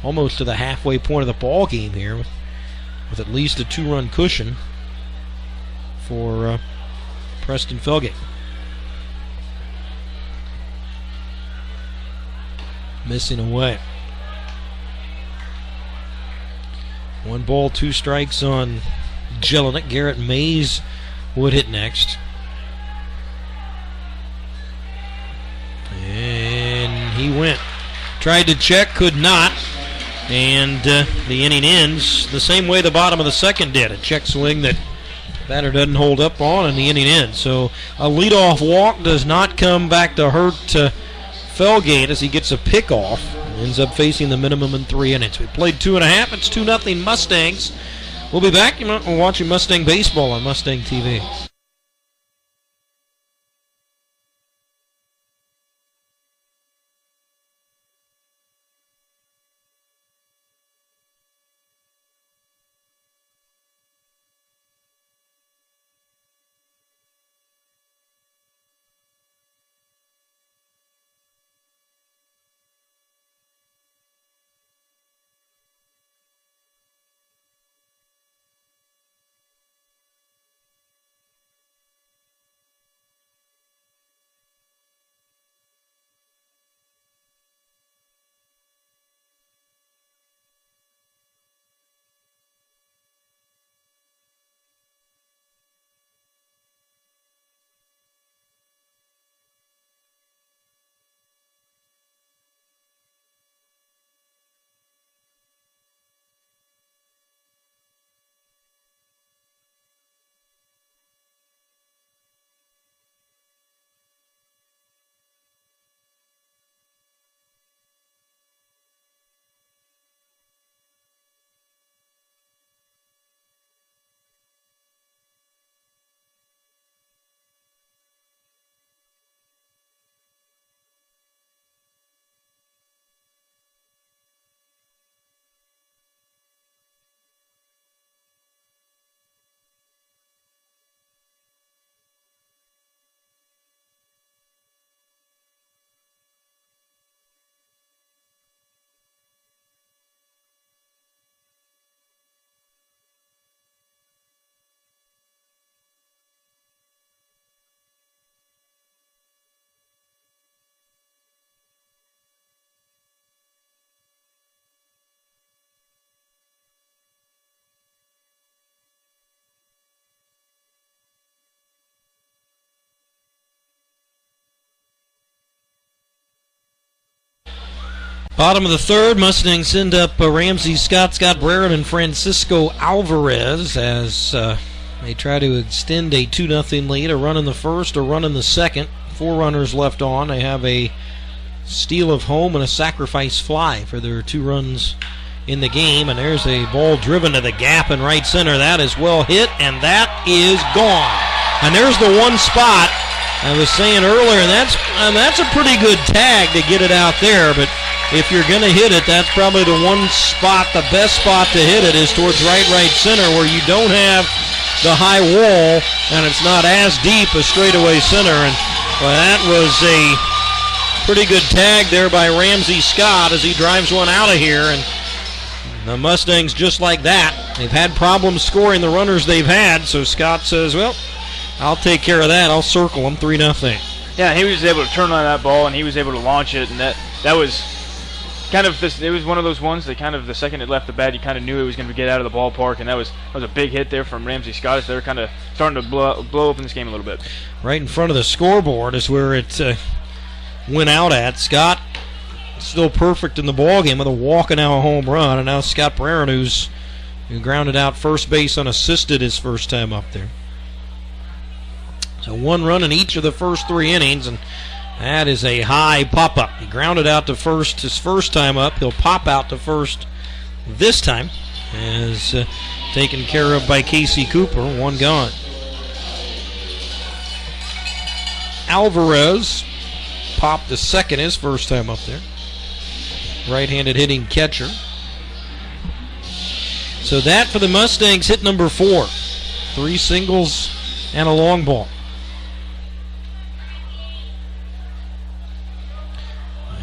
almost to the halfway point of the ball game here with at least a 2-run cushion for Preston Felgate. missing away. 1 ball, 2 strikes on Jelinek. Garrett Mays would hit next. And he went. Tried to check, could not. And the inning ends the same way the bottom of the second did. A check swing that batter doesn't hold up on, and the inning ends. So a leadoff walk does not come back to hurt Felgate as he gets a pick off. Ends up facing the minimum in 3 innings. We played 2.5. It's 2-0 Mustangs. We'll be back. We're watching Mustang baseball on Mustang TV. Bottom of the third, Mustangs send up Ramsey Scott, Scott Brereton, and Francisco Alvarez as they try to extend a 2-0 lead. A run in the first, a run in the second. 4 runners left on. They have a steal of home and a sacrifice fly for their 2 runs in the game. And there's a ball driven to the gap in right center. That is well hit, and that is gone. And there's the one spot I was saying earlier, and that's a pretty good tag to get it out there, but if you're going to hit it, that's probably the one spot, the best spot to hit it is towards right center where you don't have the high wall and it's not as deep as straightaway center. And well, that was a pretty good tag there by Ramsey Scott as he drives one out of here. And the Mustangs, just like that, they've had problems scoring the runners they've had, so Scott says, well, I'll take care of that. I'll circle them 3-0.
Yeah, he was able to turn on that ball and he was able to launch it, and that was kind of this. It was one of those ones that kind of the second it left the bat, you kind of knew it was going to get out of the ballpark, and that was a big hit there from Ramsey Scott. They're kind of starting to blow open this game a little bit. Right
in front of the scoreboard is where it went out at. Scott still perfect in the ball game with a walking out home run, and now Scott Brereton, who grounded out first base unassisted his first time up there. So 1 run in each of the first 3 innings, and that is a high pop-up. He grounded out to first his first time up. He'll pop out to first this time, as taken care of by Casey Cooper. 1 gone. Alvarez popped to second his first time up there. Right-handed hitting catcher. So that for the Mustangs, hit number 4. 3 singles and a long ball.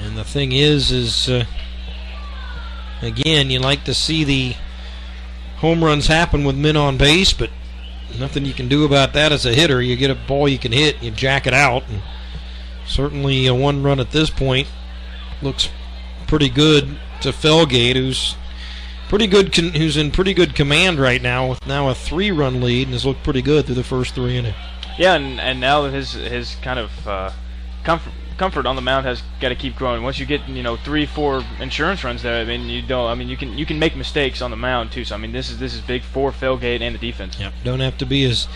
And the thing is again, you like to see the home runs happen with men on base, but nothing you can do about that as a hitter. You get a ball you can hit, you jack it out, and certainly a 1 run at this point looks pretty good to Felgate, who's pretty good, who's in pretty good command right now, with now a 3-run lead, and has looked pretty good through the first 3 innings.
Yeah, and now his kind of comfort on the mound has got to keep growing. Once you get 3-4 insurance runs there, I mean you can make mistakes on the mound too. So I mean this is big for Felgate and the defense.
Yep. Don't have to be as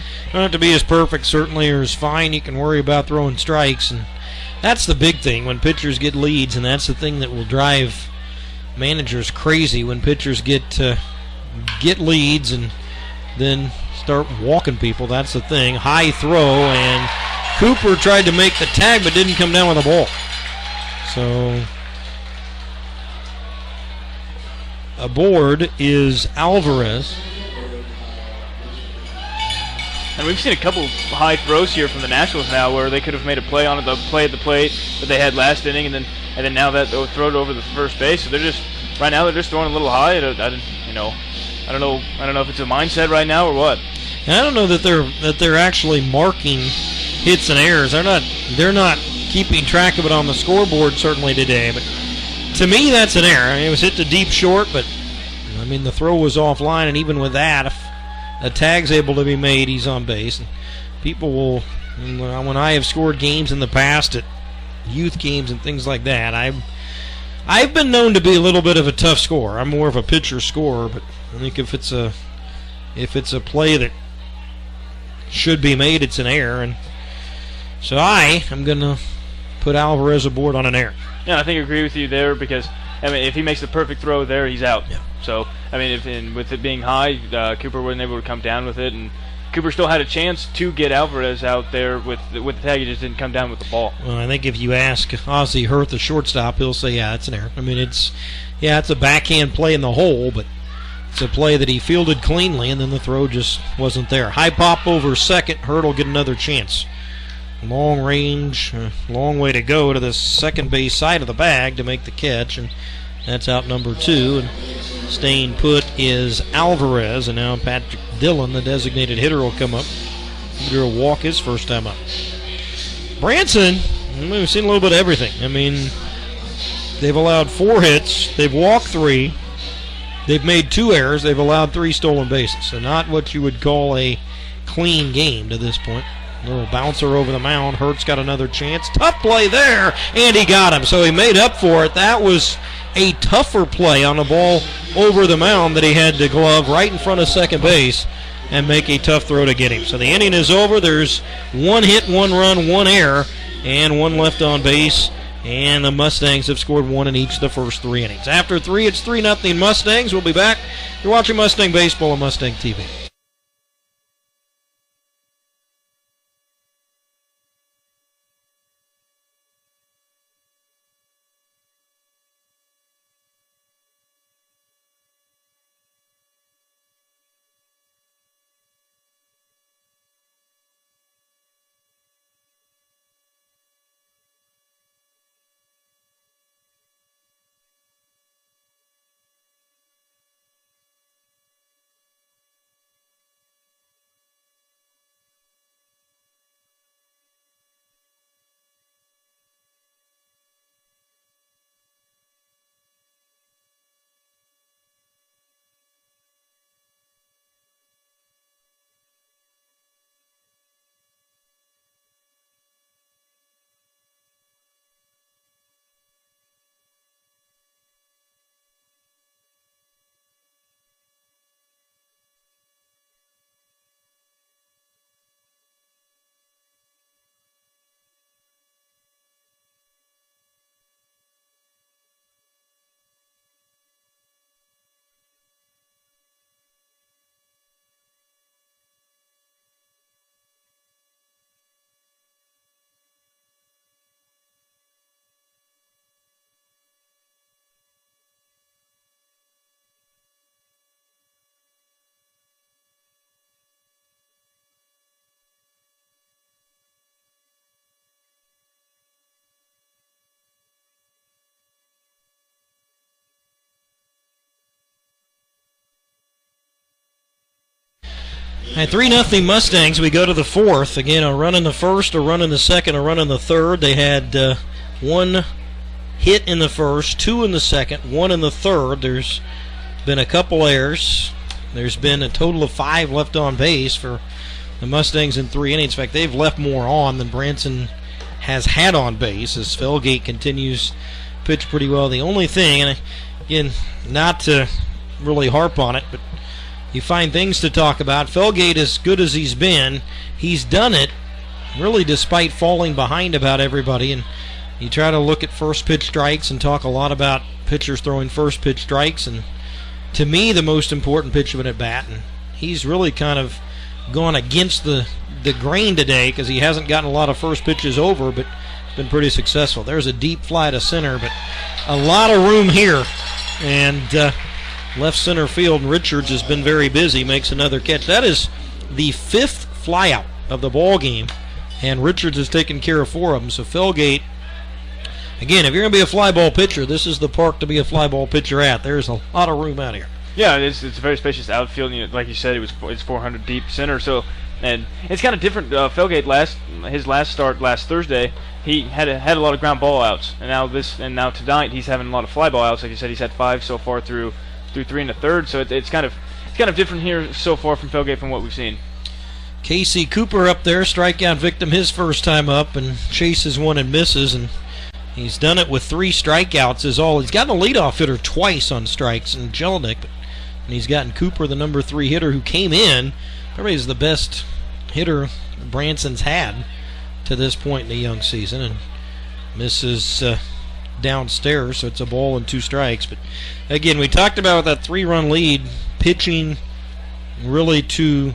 perfect certainly, or as fine. You can worry about throwing strikes, and that's the big thing when pitchers get leads, and that's the thing that will drive managers crazy when pitchers get leads and then start walking people. That's the thing. High throw, and Cooper tried to make the tag but didn't come down with the ball. So aboard is Alvarez.
And we've seen a couple high throws here from the Nationals now, where they could have made a play on the play at the plate that they had last inning, and then now that they'll throw it over the first base. So they're just throwing a little high. I don't know if it's a mindset right now or what.
And I don't know that they're actually marking hits and errors. They're not keeping track of it on the scoreboard certainly today. But to me, that's an error. I mean, it was hit to deep short, but I mean the throw was offline, and even with that, if a tag's able to be made, he's on base. And people will, when I have scored games in the past at youth games and things like that, I've been known to be a little bit of a tough scorer. I'm more of a pitcher scorer, but I think if it's a play that should be made, it's an error, and so I am going to put Alvarez aboard on an error.
Yeah, I think I agree with you there, because I mean, if he makes the perfect throw there, he's out. Yeah. So I mean, with it being high, Cooper wasn't able to come down with it, and Cooper still had a chance to get Alvarez out there with the tag. He just didn't come down with the ball.
Well, I think if you ask Ozzie Hurth, the shortstop, he'll say, yeah, it's an error. I mean, it's a backhand play in the hole, but it's a play that he fielded cleanly, and then the throw just wasn't there. High pop over second. Hurth will get another chance. Long range, long way to go to the second base side of the bag to make the catch, and that's out number 2. And staying put is Alvarez, and now Patrick Dillon, the designated hitter, will come up. He'll walk his first time up. Branson, we've seen a little bit of everything. I mean, they've allowed 4 hits, they've walked 3, they've made 2 errors, they've allowed 3 stolen bases. So not what you would call a clean game to this point. Little bouncer over the mound. Hurt's got another chance. Tough play there, and he got him. So he made up for it. That was a tougher play on a ball over the mound that he had to glove right in front of second base and make a tough throw to get him. So the inning is over. There's 1 hit, 1 run, 1 error, and 1 left on base. And the Mustangs have scored 1 in each of the first 3 innings. After 3, it's 3-0 Mustangs. We'll be back. You're watching Mustang Baseball on Mustang TV. At 3-0 Mustangs, we go to the 4th. Again, a run in the first, a run in the second, a run in the third. They had 1 hit in the first, 2 in the second, 1 in the third. There's been a couple errors. There's been a total of 5 left on base for the Mustangs in 3 innings. In fact, they've left more on than Branson has had on base as Felgate continues to pitch pretty well. The only thing, and again, not to really harp on it, but you find things to talk about. Felgate, as good as he's been, he's done it really despite falling behind about everybody. And you try to look at first pitch strikes and talk a lot about pitchers throwing first pitch strikes, and to me the most important pitch of an at bat, and he's really kind of gone against the grain today because he hasn't gotten a lot of first pitches over, but been pretty successful. There's a deep fly to center, but a lot of room here, and left center field, and Richards has been very busy, makes another catch. That is the 5th flyout of the ball game, and Richards has taken care of 4 of them. So Felgate, again, if you're going to be a fly ball pitcher, this is the park to be a fly ball pitcher at. There's a lot of room out here.
Yeah, it's a very spacious outfield. Like you said, it's 400 deep center. So, and it's kind of different. Felgate his last start last Thursday, he had a lot of ground ball outs, and now tonight he's having a lot of fly ball outs. Like you said, he's had 5 so far through 3 1/3. So it's kind of different here so far from Felgate from what we've seen.
Casey Cooper up there, strikeout victim his first time up, and chases one and misses, and he's done it with 3 strikeouts is all. He's gotten a leadoff hitter twice on strikes, and Jelinek, and he's gotten Cooper, the number 3 hitter, who came in. Probably is the best hitter Branson's had to this point in the young season, and misses downstairs, so it's a ball and 2 strikes. But again, we talked about that 3-run lead, pitching really to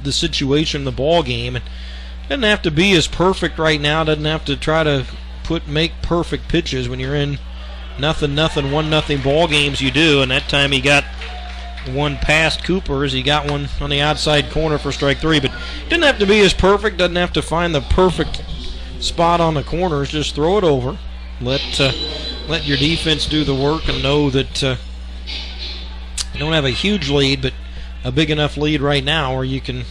the situation, the ball game, and doesn't have to be as perfect right now. Doesn't have to try to make perfect pitches when you're in 0-0, 1-0 ball games. You do, and that time he got one past Cooper's. He got one on the outside corner for strike 3, but didn't have to be as perfect. Doesn't have to find the perfect spot on the corners. Just throw it over. Let your defense do the work, and know that you don't have a huge lead, but a big enough lead right now where you can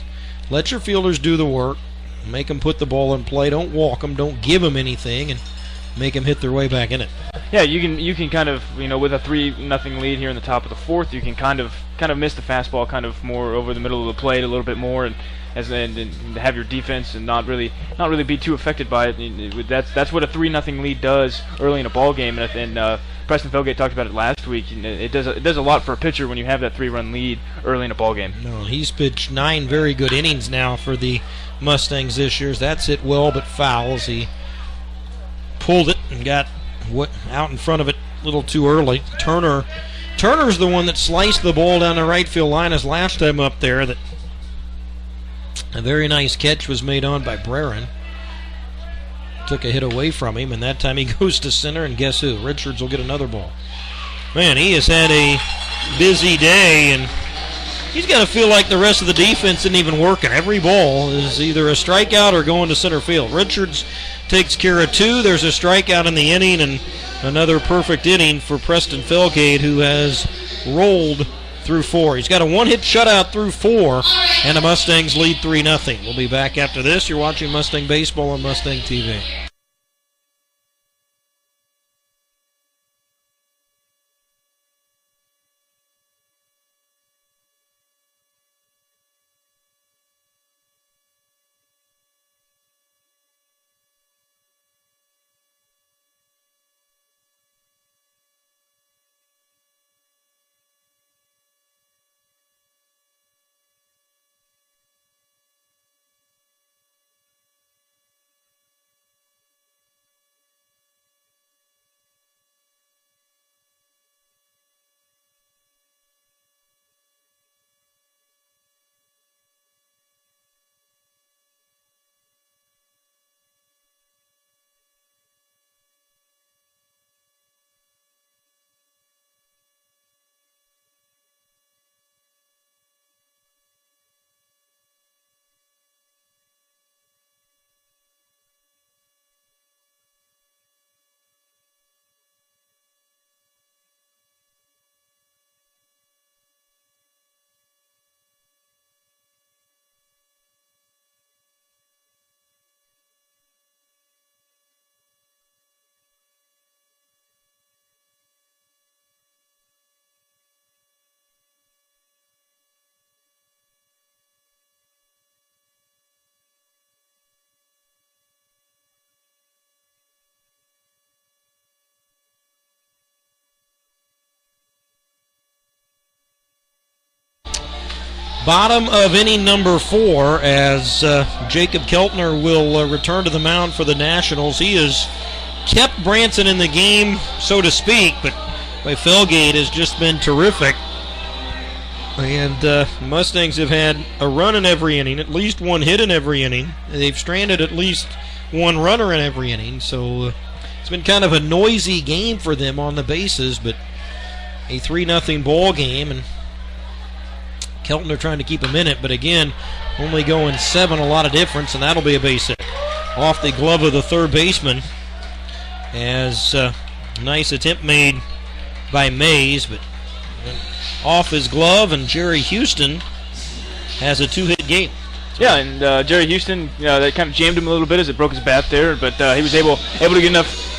let your fielders do the work, make them put the ball in play. Don't walk them. Don't give them anything, and make them hit their way back in it.
Yeah, you can kind of, with a 3-0 lead here in the top of the 4th, you can kind of miss the fastball kind of more over the middle of the plate a little bit more, and have your defense and not really be too affected by it. That's what a 3-0 lead does early in a ball game, and Preston Felgate talked about it last week. It does a lot for a pitcher when you have that 3-run lead early in a ball game.
No, he's pitched 9 very good innings now for the Mustangs this year. That's hit well but fouls. He pulled it and got out in front of it a little too early. Turner's the one that sliced the ball down the right field line his last time up there. That a very nice catch was made on by Breran. Took a hit away from him, and that time he goes to center, and guess who? Richards will get another ball. Man, he has had a busy day, and he's got to feel like the rest of the defense isn't even working. Every ball is either a strikeout or going to center field. Richards takes care of 2. There's a strikeout in the inning, and another perfect inning for Preston Felgate, who has rolled through 4. He's got a 1-hit shutout through 4, and the Mustangs lead 3-0. We'll be back after this. You're watching Mustang Baseball on Mustang TV. Bottom of inning number 4 as Jacob Keltner will return to the mound for the Nationals. He has kept Branson in the game, so to speak, but by Felgate has just been terrific. And Mustangs have had a run in every inning, at least one hit in every inning. They've stranded at least one runner in every inning, so it's been kind of a noisy game for them on the bases, but a 3-0 ball game, and Keltner trying to keep him in it, but again, only going 7, a lot of difference, and that'll be a base hit. Off the glove of the third baseman, as nice attempt made by Mays, but off his glove, and Jerry Houston has a 2-hit game.
Yeah, and Jerry Houston, that kind of jammed him a little bit as it broke his bat there, but he was able to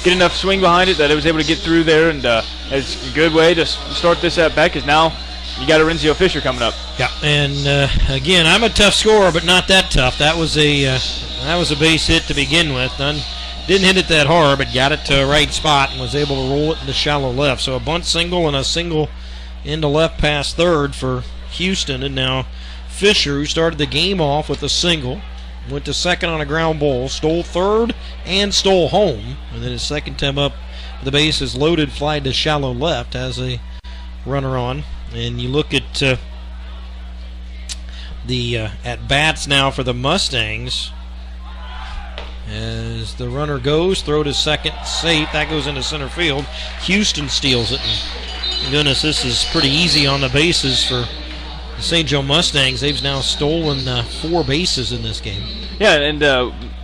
get enough swing behind it that it was able to get through there, and it's a good way to start this at bat, because now you got Aurenzio Fisher coming up.
Yeah, and again, I'm a tough scorer, but not that tough. That was a base hit to begin with. Didn't hit it that hard, but got it to a right spot and was able to roll it into shallow left. So a bunt single and a single into left past third for Houston, and now Fisher, who started the game off with a single, went to second on a ground ball, stole third and stole home, and then his second time up, the base is loaded, fly to shallow left, has a runner on. And you look at the at-bats now for the Mustangs. As the runner goes, throw to second, safe. That goes into center field. Houston steals it. And goodness, this is pretty easy on the bases for the St. Joe Mustangs. They've now stolen 4 bases in this game. Yeah,
and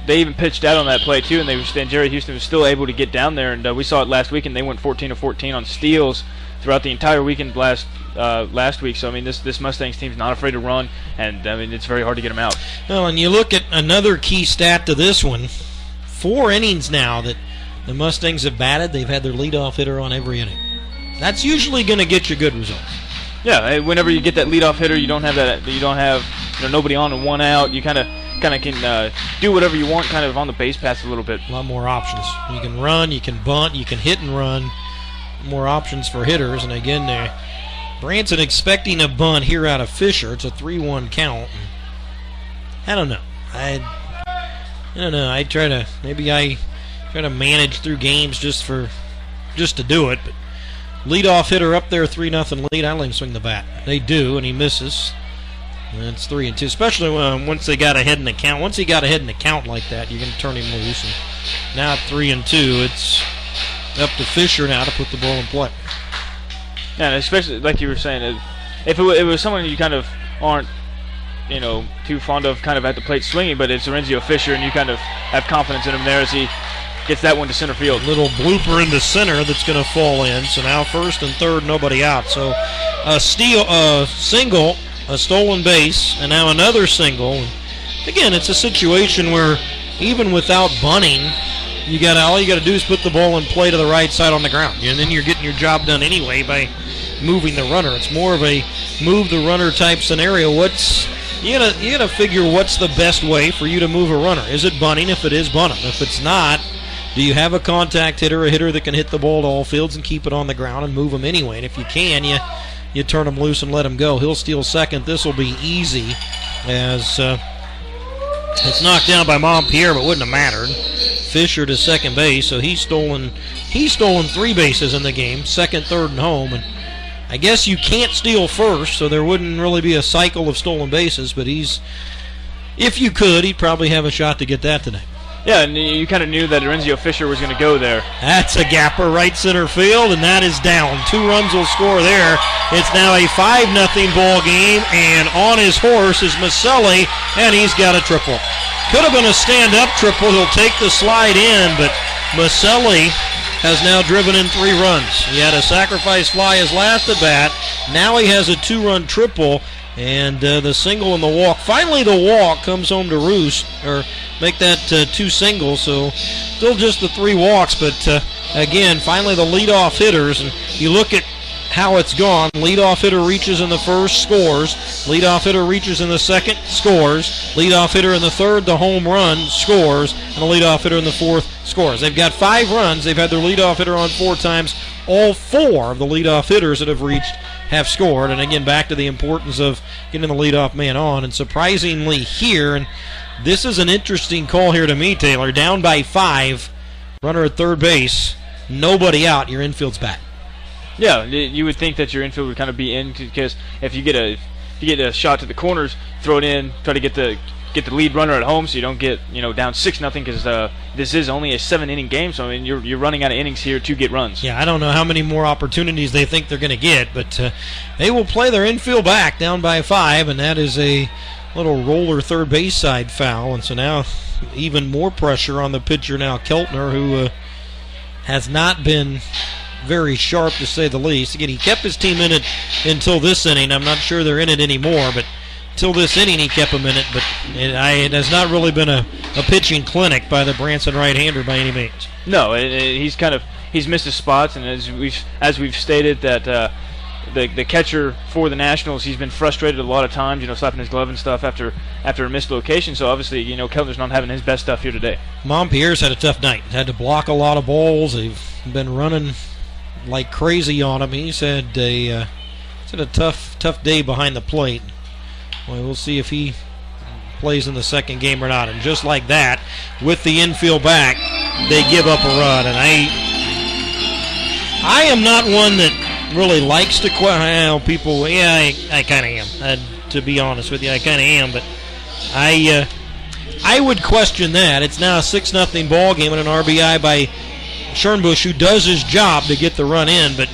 they even pitched out on that play too, and Jerry Houston was still able to get down there. And we saw it last week, and they went 14 of 14 on steals throughout the entire weekend last week. So I mean, this Mustangs team's not afraid to run, and I mean it's very hard to get them out.
Well, and you look at another key stat to this one: 4 innings now that the Mustangs have batted. They've had their leadoff hitter on every inning. That's usually going to get you good results.
Yeah, whenever you get that leadoff hitter, you don't have nobody on and one out. You kind of can do whatever you want, kind of on the base paths a little bit.
A lot more options. You can run, you can bunt, you can hit and run. More options for hitters, and again there, Branson expecting a bunt here out of Fisher. It's a 3-1 count. I don't know. I don't know. I try to manage through games just to do it. But leadoff hitter up there, 3-0 lead. I don't let him swing the bat. They do, and he misses. And it's 3-2. Especially once they got ahead in the count. Once he got ahead in the count like that, you can turn him loose. And now at 3-2, it's up to Fisher now to put the ball in play.
Yeah, and especially like you were saying, if it was someone you kind of aren't, too fond of, kind of at the plate swinging, but it's Aurenzio Fisher, and you kind of have confidence in him there as he gets that one to center field.
Little blooper into center that's going to fall in. So now first and third, nobody out. So a single, a stolen base, and now another single. Again, it's a situation where even without bunting, all you got to do is put the ball in play to the right side on the ground, and then you're getting your job done anyway by moving the runner. It's more of a move the runner type scenario. You gotta figure what's the best way for you to move a runner. Is it bunting? If it is, bunt him. If it's not, do you have a contact hitter, a hitter that can hit the ball to all fields and keep it on the ground and move him anyway? And if you can, you turn him loose and let him go. He'll steal second. This will be easy as it's knocked down by Montpierre, but wouldn't have mattered. Fisher to second base, so he's stolen 3 bases in the game, second, third, and home. And I guess you can't steal first, so there wouldn't really be a cycle of stolen bases. But if you could, he'd probably have a shot to get that today.
Yeah, and you kind of knew that Aurenzio Fisher was going to go there.
That's a gapper right center field, and that is down. 2 runs will score there. It's now a 5-0 ball game, and on his horse is Maselli, and he's got a triple. Could have been a stand-up triple. He'll take the slide in, but Maselli has now driven in 3 runs. He had a sacrifice fly his last at bat. Now he has a 2-run triple, and the single and the walk. Finally, the walk comes home to roost, or make that 2 singles. So still just the 3 walks, but again, finally the leadoff hitters. And you look at how it's gone. Leadoff hitter reaches in the first, scores. Leadoff hitter reaches in the second, scores. Leadoff hitter in the third, the home run, scores. And the leadoff hitter in the fourth, scores. They've got 5 runs. They've had their leadoff hitter on 4 times. All 4 of the leadoff hitters that have reached have scored. And again, back to the importance of getting the leadoff man on. And surprisingly here, and this is an interesting call here to me, Taylor, down by 5, runner at third base, nobody out, your infield's back.
Yeah, you would think that your infield would kind of be in, because if you get a shot to the corners, throw it in, try to get the lead runner at home, so you don't get down 6-0, because this is only a 7-inning game. So I mean you're running out of innings here to get runs.
Yeah, I don't know how many more opportunities they think they're going to get, but they will play their infield back down by 5, and that is a little roller third base side foul, and so now even more pressure on the pitcher now, Keltner, who has not been very sharp to say the least. Again, he kept his team in it until this inning. I'm not sure they're in it anymore, but till this inning he kept them in it. But it has not really been a pitching clinic by the Branson right-hander by any means.
No, he's missed his spots, and as we've stated that the catcher for the Nationals, he's been frustrated a lot of times, slapping his glove and stuff after a missed location. So obviously, Keltner's not having his best stuff here today.
Montpierre's had a tough night. Had to block a lot of balls. They've been running like crazy on him. He's had a tough day behind the plate. Well, we'll see if he plays in the second game or not. And just like that, with the infield back, they give up a run. And I am not one that really likes to people. Yeah, I kind of am. To be honest with you, I kind of am. But I would question that. It's now a 6-0 ball game and an RBI by Schoenbusch, who does his job to get the run in. But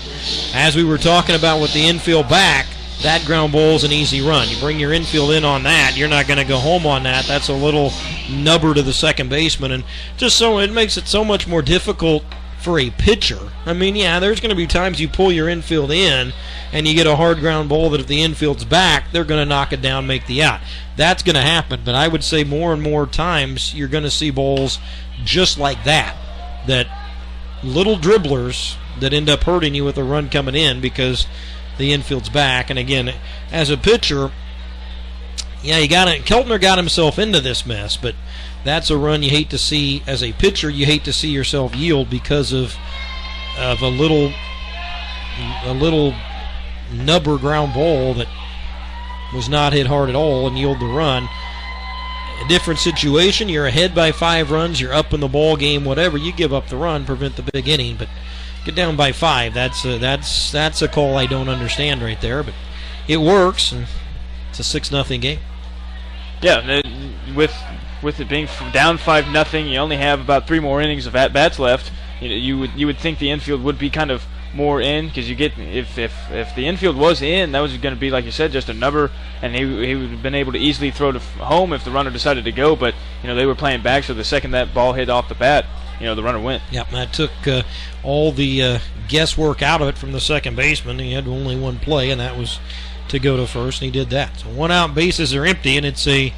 as we were talking about with the infield back, that ground ball is an easy run. You bring your infield in on that, you're not going to go home on that. That's a little nubber to the second baseman, and just so it makes it so much more difficult for a pitcher. I mean, yeah, there's going to be times you pull your infield in and you get a hard ground ball that if the infield's back, they're going to knock it down, make the out. That's going to happen, but I would say more and more times you're going to see balls just like that little dribblers that end up hurting you with a run coming in because the infield's back. And again, as a pitcher, yeah, Keltner got himself into this mess, but that's a run you hate to see. As a pitcher, you hate to see yourself yield because of a little nubber ground ball that was not hit hard at all and yield the run. A different situation, you're ahead by 5 runs, you're up in the ball game, whatever, you give up the run, prevent the big inning, but get down by 5. That's a call I don't understand right there, but it works, and it's a 6-0 game.
Yeah, with it being down 5-0, you only have about 3 more innings of at bats left. You would think the infield would be kind of more in, because you get if the infield was in, that was going to be, like you said, just a number, and he would have been able to easily throw to home if the runner decided to go. But they were playing back, so the second that ball hit off the bat, the runner went.
Yep, that took all the guesswork out of it from the second baseman. He had only one play, and that was to go to first, and he did that. So 1 out, bases are empty, and it's a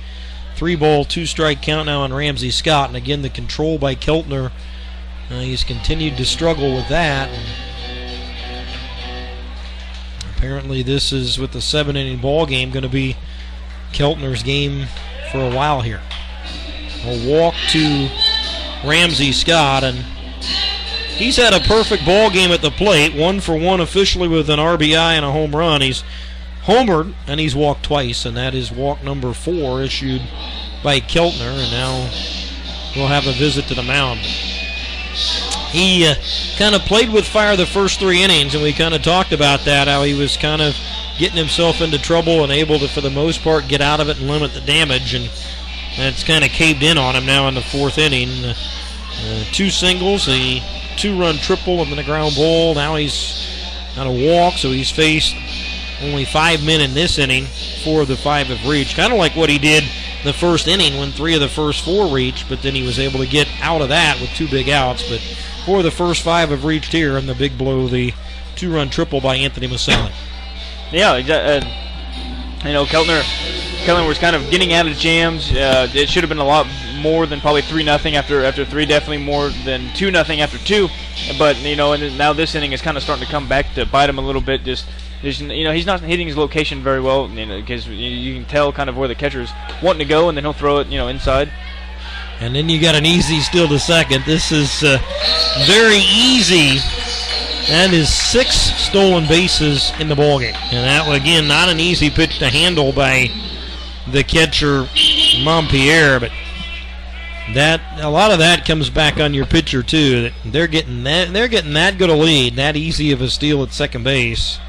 3-ball, 2-strike count now on Ramsey Scott. And again, the control by Keltner, he's continued to struggle with that. Apparently this is, with the 7-inning ball game, going to be Keltner's game for a while here. A walk to Ramsey Scott, and he's had a perfect ball game at the plate, 1 for 1 officially with an RBI and a home run. He's homered, and he's walked twice, and that is walk number 4 issued by Keltner, and now we'll have a visit to the mound. He kind of played with fire the first 3 innings, and we kind of talked about that, how he was kind of getting himself into trouble and able to, for the most part, get out of it and limit the damage, and it's kind of caved in on him now in the 4th inning. 2 singles, a 2-run triple, and then a ground ball. Now he's on a walk, so he's faced only 5 men in this inning. 4 of the 5 have reached, kind of like what he did the first inning when 3 of the first 4 reached, but then he was able to get out of that with 2 big outs. But 4 of the first 5 have reached here, and the big blow, the 2-run triple by Anthony Maselli.
Yeah, Keltner was kind of getting out of jams. It should have been a lot more than probably 3-0 after 3, definitely more than 2-0 after 2. But and now this inning is kind of starting to come back to bite him a little bit. Just he's not hitting his location very well, because you can tell kind of where the catcher's wanting to go, and then he'll throw it inside. And
then you got an easy steal to second. This is very easy That is 6 stolen bases in the ballgame. And that, again, not an easy pitch to handle by the catcher, Montpierre, but a lot of that comes back on your pitcher too. They're getting that good a lead, that easy of a steal at second base.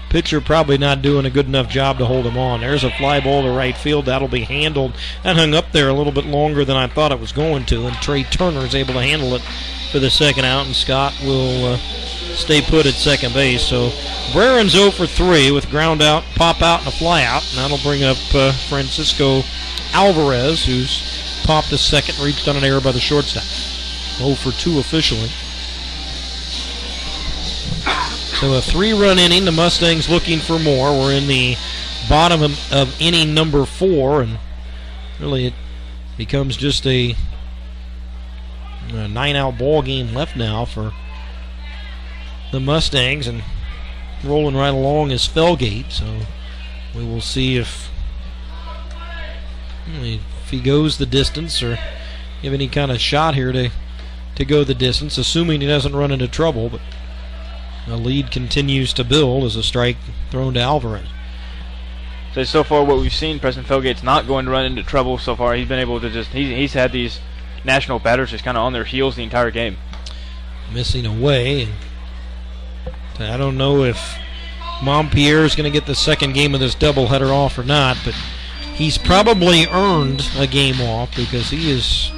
Pitcher probably not doing a good enough job to hold him on. There's a fly ball to right field. That'll be handled. That hung up there a little bit longer than I thought it was going to, and Trey Turner is able to handle it for the second out, and Scott will stay put at second base. So Breren's 0 for 3 with ground out, pop out, and a fly out, and that'll bring up Francisco Alvarez, who's popped a second, reached on an error by the shortstop. 0 for 2 officially. So a 3-run inning. The Mustangs looking for more. We're in the bottom of inning number 4, and really it becomes just a 9-out ball game left now for the Mustangs, and rolling right along is Felgate. So we will see if he goes the distance or give any kind of shot here to go the distance, assuming he doesn't run into trouble. But the lead continues to build as a strike thrown to Alvarez.
So far what we've seen, Preston Felgate's not going to run into trouble so far. He's been able to he's had these national batters just kind of on their heels the entire game.
Missing away. I don't know if Montpierre is going to get the second game of this doubleheader off or not, but he's probably earned a game off because he has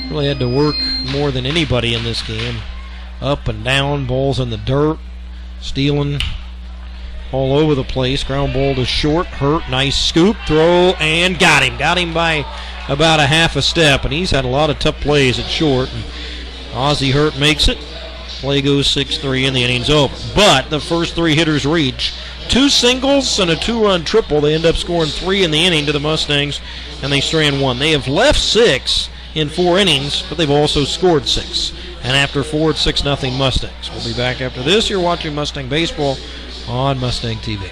really had to work more than anybody in this game. Up and down, balls in the dirt, stealing all over the place. Ground ball to short, hurt, nice scoop, throw, and got him. Got him by about a half a step, and he's had a lot of tough plays at short. And Ozzie Hurt makes it. Play goes 6-3, and the inning's over. But the first 3 hitters reach. 2 singles and a 2-run triple. They end up scoring 3 in the inning to the Mustangs, and they strand 1. They have left 6 in 4 innings, but they've also scored 6. And after 4, it's 6-0 Mustangs. We'll be back after this. You're watching Mustang Baseball on Mustang TV.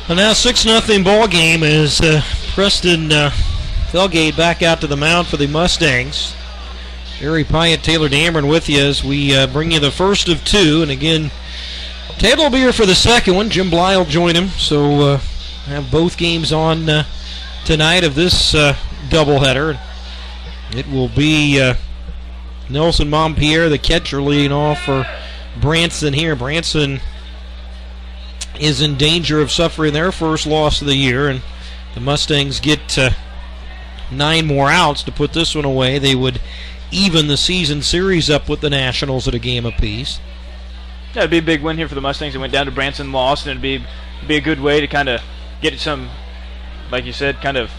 Well, now 6-0 ball game as Preston Felgate back out to the mound for the Mustangs. Jerry Pyatt, Taylor Dameron with you as we bring you the first of 2. And again, Taylor will be here for the second one. Jim Bly will join him. So have both games on tonight of this doubleheader. It will be Nelson Montpierre, the catcher, leading off for Branson here. Branson is in danger of suffering their first loss of the year, and the Mustangs get 9 more outs to put this one away. They would even the season series up with the Nationals at a game apiece.
Yeah, it'd be a big win here for the Mustangs. It went down to Branson, lost, and it'd be a good way to kind of get some, like you said, kind of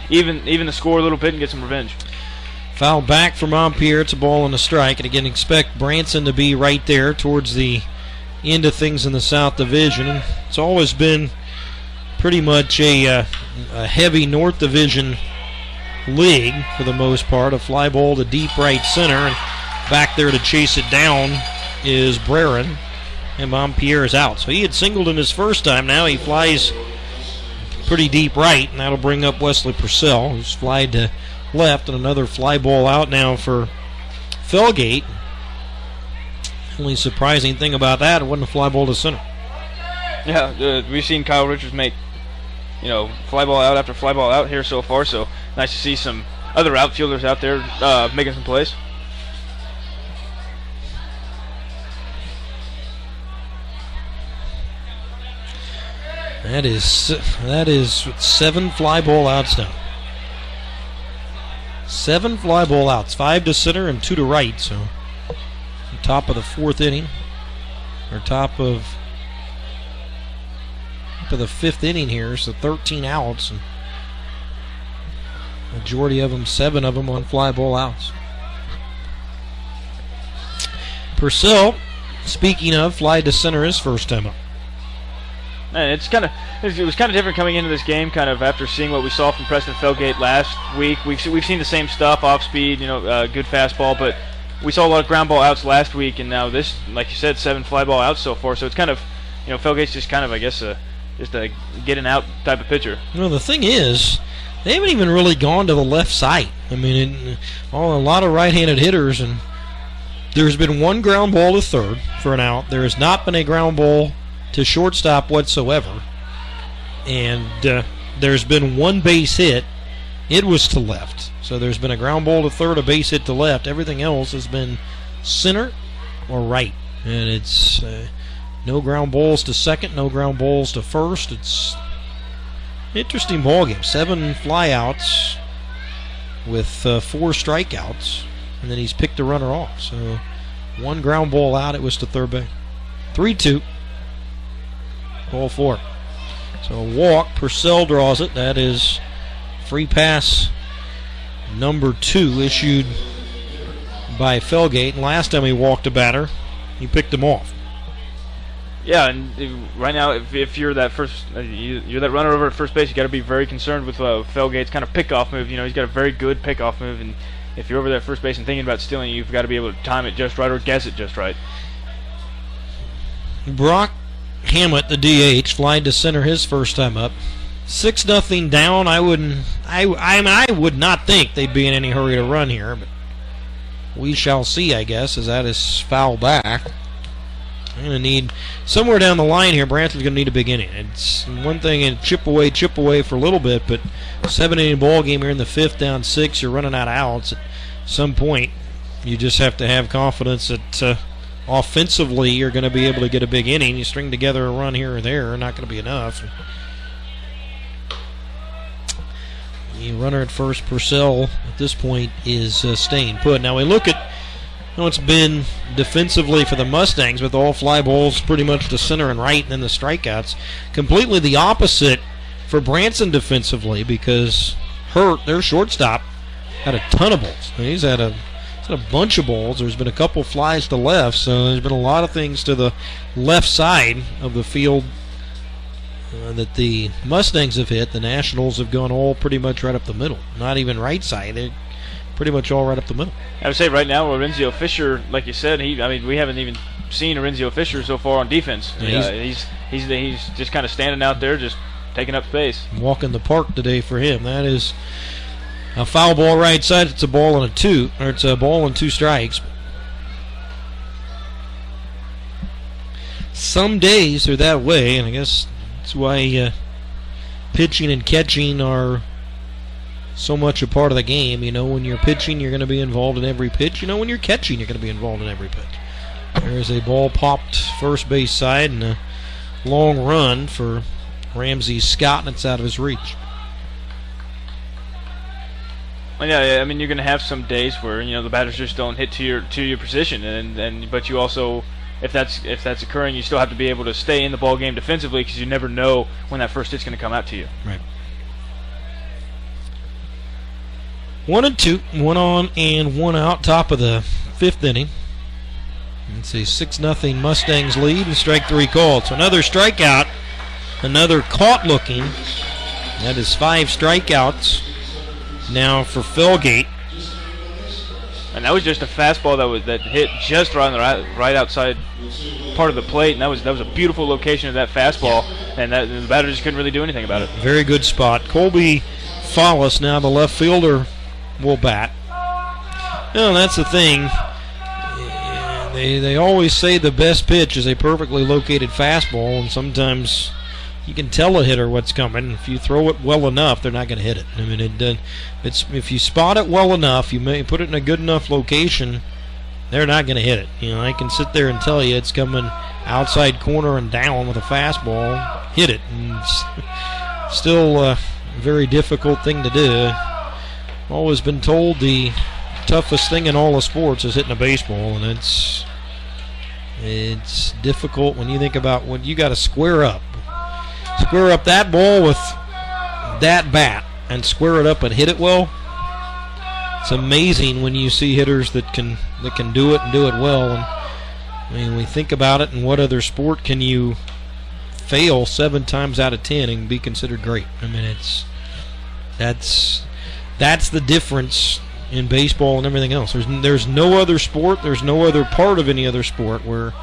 even the score a little bit and get some revenge.
Foul back from Montpelier. It's a ball and a strike. And again, expect Branson to be right there towards the end of things in the South Division. And it's always been pretty much a heavy North Division league for the most part. A fly ball to deep right center. And back there to chase it down is Breran. And Montpelier is out. So he had singled him his first time. Now he flies pretty deep right. And that'll bring up Wesley Purcell, who's flied to left, and another fly ball out now for Felgate. Only surprising thing about that, it wasn't a fly ball to center.
Yeah, we've seen Kyle Richards make, fly ball out after fly ball out here so far, so nice to see some other outfielders out there making some plays.
That is 7 fly ball outs now. 7 fly ball outs, 5 to center and 2 to right. So, top of the 4th inning, or top of the 5th inning here. So 13 outs, and majority of them, 7 of them on fly ball outs. Purcell, speaking of, fly to center his first time up.
And it was kind of different coming into this game, kind of after seeing what we saw from Preston Felgate last week. We've seen the same stuff, off speed, good fastball, but we saw a lot of ground ball outs last week, and now this, like you said, 7 fly ball outs so far. So it's kind of, Felgate's just kind of, I guess, just a get and out type of pitcher.
The thing is, they haven't even really gone to the left side. I mean, a lot of right-handed hitters, and there's been 1 ground ball to third for an out. There has not been a ground ball to shortstop whatsoever, and there's been 1 base hit. It was to left. So there's been a ground ball to third, a base hit to left. Everything else has been center or right, and it's no ground balls to second, no ground balls to first. It's an interesting ball game. 7 flyouts with 4 strikeouts, and then he's picked a runner off. So 1 ground ball out. It was to third base. 3-2. Ball 4. So a walk. Purcell draws it. That is free pass number 2 issued by Felgate. And last time he walked a batter, he picked him off.
Yeah, and right now, if you're that you're that runner over at first base, you got to be very concerned with Felgate's kind of pickoff move. He's got a very good pickoff move, and if you're over there at first base and thinking about stealing, you've got to be able to time it just right or guess it just right.
Brock Hammett, the DH, flied to center his first time up. 6-0 down. I would not think they'd be in any hurry to run here, but we shall see, I guess, as that is foul back. I'm going to need somewhere down the line here. Branson's going to need a big inning. It's one thing and chip away for a little bit, but 7-inning ball game here in the 5th, down 6. You're running out of outs. At some point, you just have to have confidence that offensively you're going to be able to get a big inning. You string together a run here or there, not going to be enough. The runner at first, Purcell, at this point is staying put. Now we look at how it's been defensively for the Mustangs with all fly balls pretty much to center and right, and then the strikeouts. Completely the opposite for Branson defensively, because Hurt, their shortstop, had a ton of balls. He's had a bunch of balls. There's been a couple flies to left, so there's been a lot of things to the left side of the field that the Mustangs have hit. The Nationals have gone all pretty much right up the middle. Not even right side. They're pretty much all right up the middle.
I would say right now, Lorenzo Fisher, like you said, we haven't even seen Lorenzo Fisher so far on defense. Yeah, he's just kind of standing out there, just taking up space.
Walking the park today for him. That is a foul ball right side. It's a ball and it's a ball and 2 strikes. Some days are that way, and I guess that's why pitching and catching are so much a part of the game. When you're pitching, you're going to be involved in every pitch. When you're catching, you're going to be involved in every pitch. There's a ball popped first base side and a long run for Ramsey Scott, and it's out of his reach.
Well, yeah, you're going to have some days where the batters just don't hit to your position, but you also if that's occurring, you still have to be able to stay in the ball game defensively because you never know when that first hit's going to come out to you.
Right. 1-2, 1 on and 1 out, top of the 5th inning. It's a 6-0 Mustangs lead and strike 3 called. So another strikeout, another caught looking. That is 5 strikeouts now for Felgate.
And that was just a fastball that hit just right outside part of the plate, and that was a beautiful location of that fastball, and the batter just couldn't really do anything about it.
Very good spot. Colby Follis, now the left fielder, will bat. Well, that's the thing. They always say the best pitch is a perfectly located fastball, and sometimes you can tell a hitter what's coming. If you throw it well enough, they're not going to hit it. I mean, if you spot it well enough, you may put it in a good enough location, they're not going to hit it. You know, I can sit there and tell you it's coming outside corner and down with a fastball, hit it. And it's still a very difficult thing to do. I've always been told the toughest thing in all of sports is hitting a baseball, and it's difficult when you think about when you got to square up that ball with that bat and square it up and hit it well. It's amazing when you see hitters that can do it and do it well. And I mean, we think about it, and what other sport can you fail 7 times out of 10 and be considered great? I mean, that's the difference in baseball and everything else. There's no other sport, there's no other part of any other sport where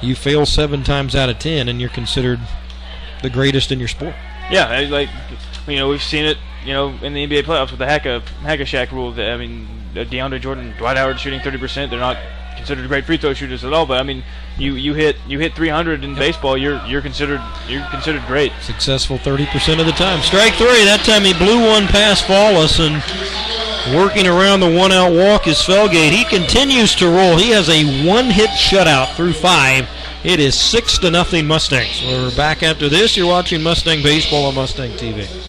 you fail 7 times out of 10 and you're considered the greatest in your sport.
Yeah, like, you know, we've seen it, you know, in the NBA playoffs with the Hack-a-Shack rule. That, I mean, DeAndre Jordan, Dwight Howard shooting 30%. They're not considered great free throw shooters at all. But I mean, you hit 300 in baseball, you're considered great. Successful
30% of the time. Strike 3. That time he blew one past Follis, and working around the 1-out walk is Felgate. He continues to roll. He has a 1-hit shutout through 5. It is 6-0 Mustangs. We're back after this. You're watching Mustang Baseball on Mustang TV.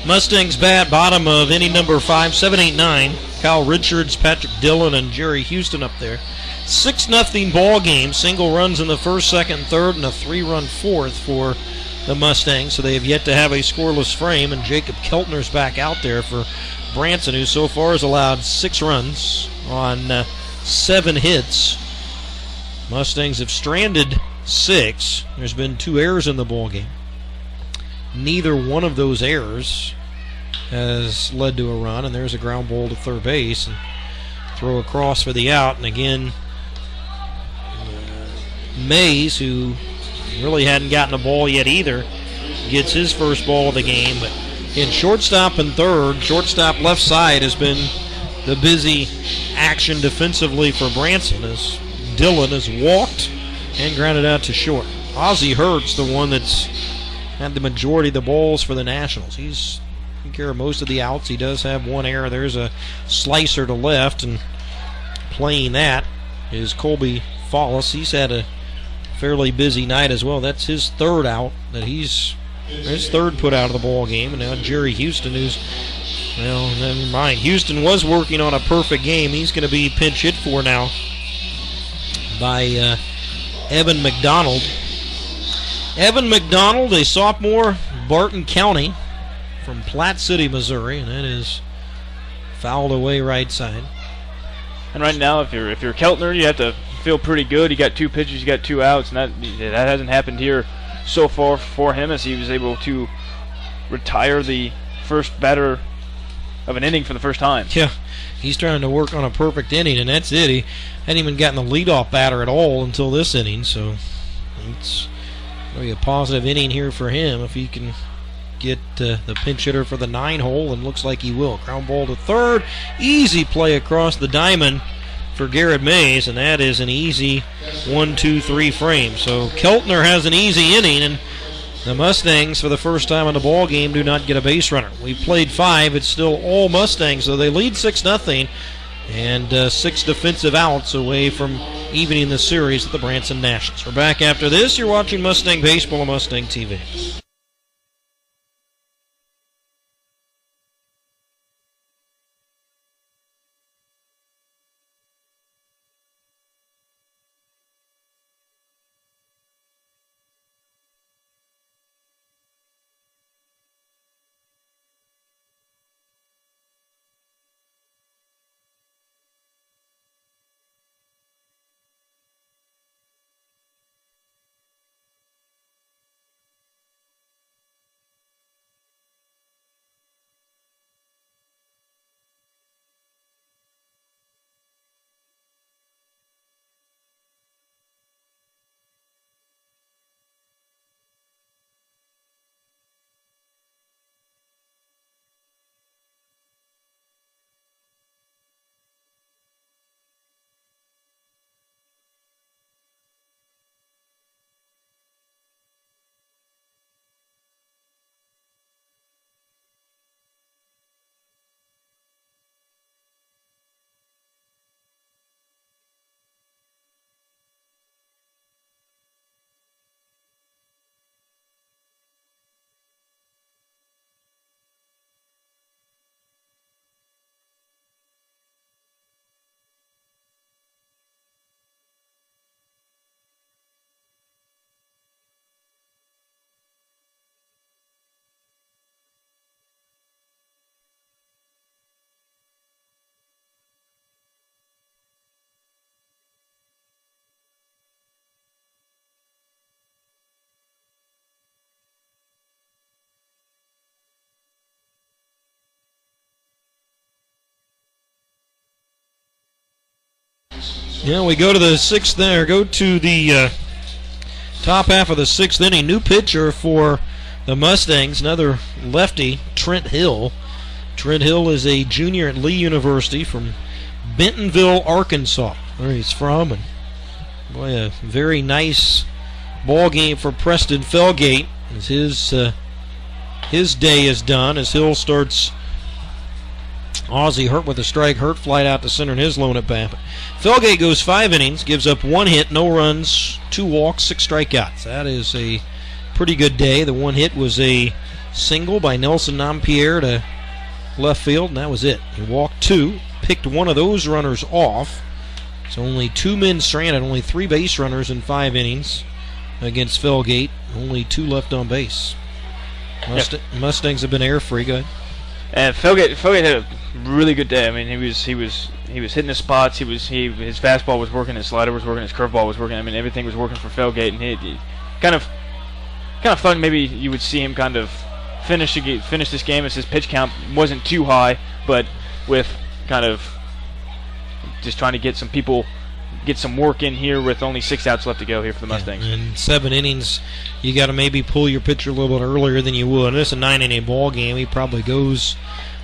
Mustangs bat, bottom of inning number 5, 7, 8, 9. Kyle Richards, Patrick Dillon, and Jerry Houston up there. 6-0 ball game. Single runs in the first, second, and third, and a 3-run fourth for the Mustangs. So they have yet to have a scoreless frame, and Jacob Keltner's back out there for Branson, who so far has allowed 6 runs on 7 hits. Mustangs have stranded 6. There's been 2 errors in the ball game. Neither one of those errors has led to a run, and there's a ground ball to third base and throw across for the out. And again, Mays, who really hadn't gotten a ball yet either, gets his first ball of the game. But in shortstop and third, shortstop left side has been the busy action defensively for Branson as Dillon has walked and grounded out to short. Ozzie Hurt's the one that's had the majority of the balls for the Nationals. He's taking care of most of the outs. He does have one error. There's a slicer to left, and playing that is Colby Follis. He's had a fairly busy night as well. That's his third out that his third put out of the ball game. And now Jerry Houston, who's, well, never mind. Houston was working on a perfect game. He's going to be pinch hit for now by Evan McDonald. Evan McDonald, a sophomore, Barton County from Platte City, Missouri, and that is fouled away right side.
And right now, if you're Keltner, you have to feel pretty good. You got 2 pitches, you got 2 outs, and that hasn't happened here so far for him, as he was able to retire the first batter of an inning for the first time.
Yeah, he's trying to work on a perfect inning, and that's it. He hadn't even gotten the leadoff batter at all until this inning, so it's going to be a positive inning here for him if he can get the pinch hitter for the 9-hole, and looks like he will. Ground ball to third. Easy play across the diamond for Garrett Mays, and that is an easy 1-2-3 frame. So Keltner has an easy inning, and the Mustangs, for the first time in the ball game, do not get a base runner. We played 5. It's still all Mustangs, so they lead 6-0, and 6 defensive outs away from evening the series at the Branson Nationals. We're back after this. You're watching Mustang Baseball on Mustang TV. Yeah, we go to the sixth there. Go to the top half of the 6th inning. New pitcher for the Mustangs, another lefty, Trent Hill. Trent Hill is a junior at Lee University from Bentonville, Arkansas, where he's from. And boy, a very nice ball game for Preston Felgate as his day is done as Hill starts. Ozzie Hurt with a strike. Hurt flied out to center in his lone at bat. Felgate goes 5 innings, gives up 1 hit, no runs, 2 walks, 6 strikeouts. That is a pretty good day. The 1 hit was a single by Nelson Nampierre to left field, and that was it. He walked 2, picked one of those runners off. So only 2 men stranded, only 3 base runners in 5 innings against Felgate. Only 2 left on base. Mustangs have been air free. Go ahead.
And Felgate had a really good day. I mean, he was hitting his spots. His fastball was working, his slider was working, his curveball was working. I mean, everything was working for Felgate, and he kind of thought maybe you would see him kind of finish this game as his pitch count wasn't too high, but with kind of just trying to get some people get some work in here with only 6 outs left to go here for the Mustangs.
Yeah, in 7 innings, you got to maybe pull your pitcher a little bit earlier than you would. It's a 9-inning ball game. He probably goes,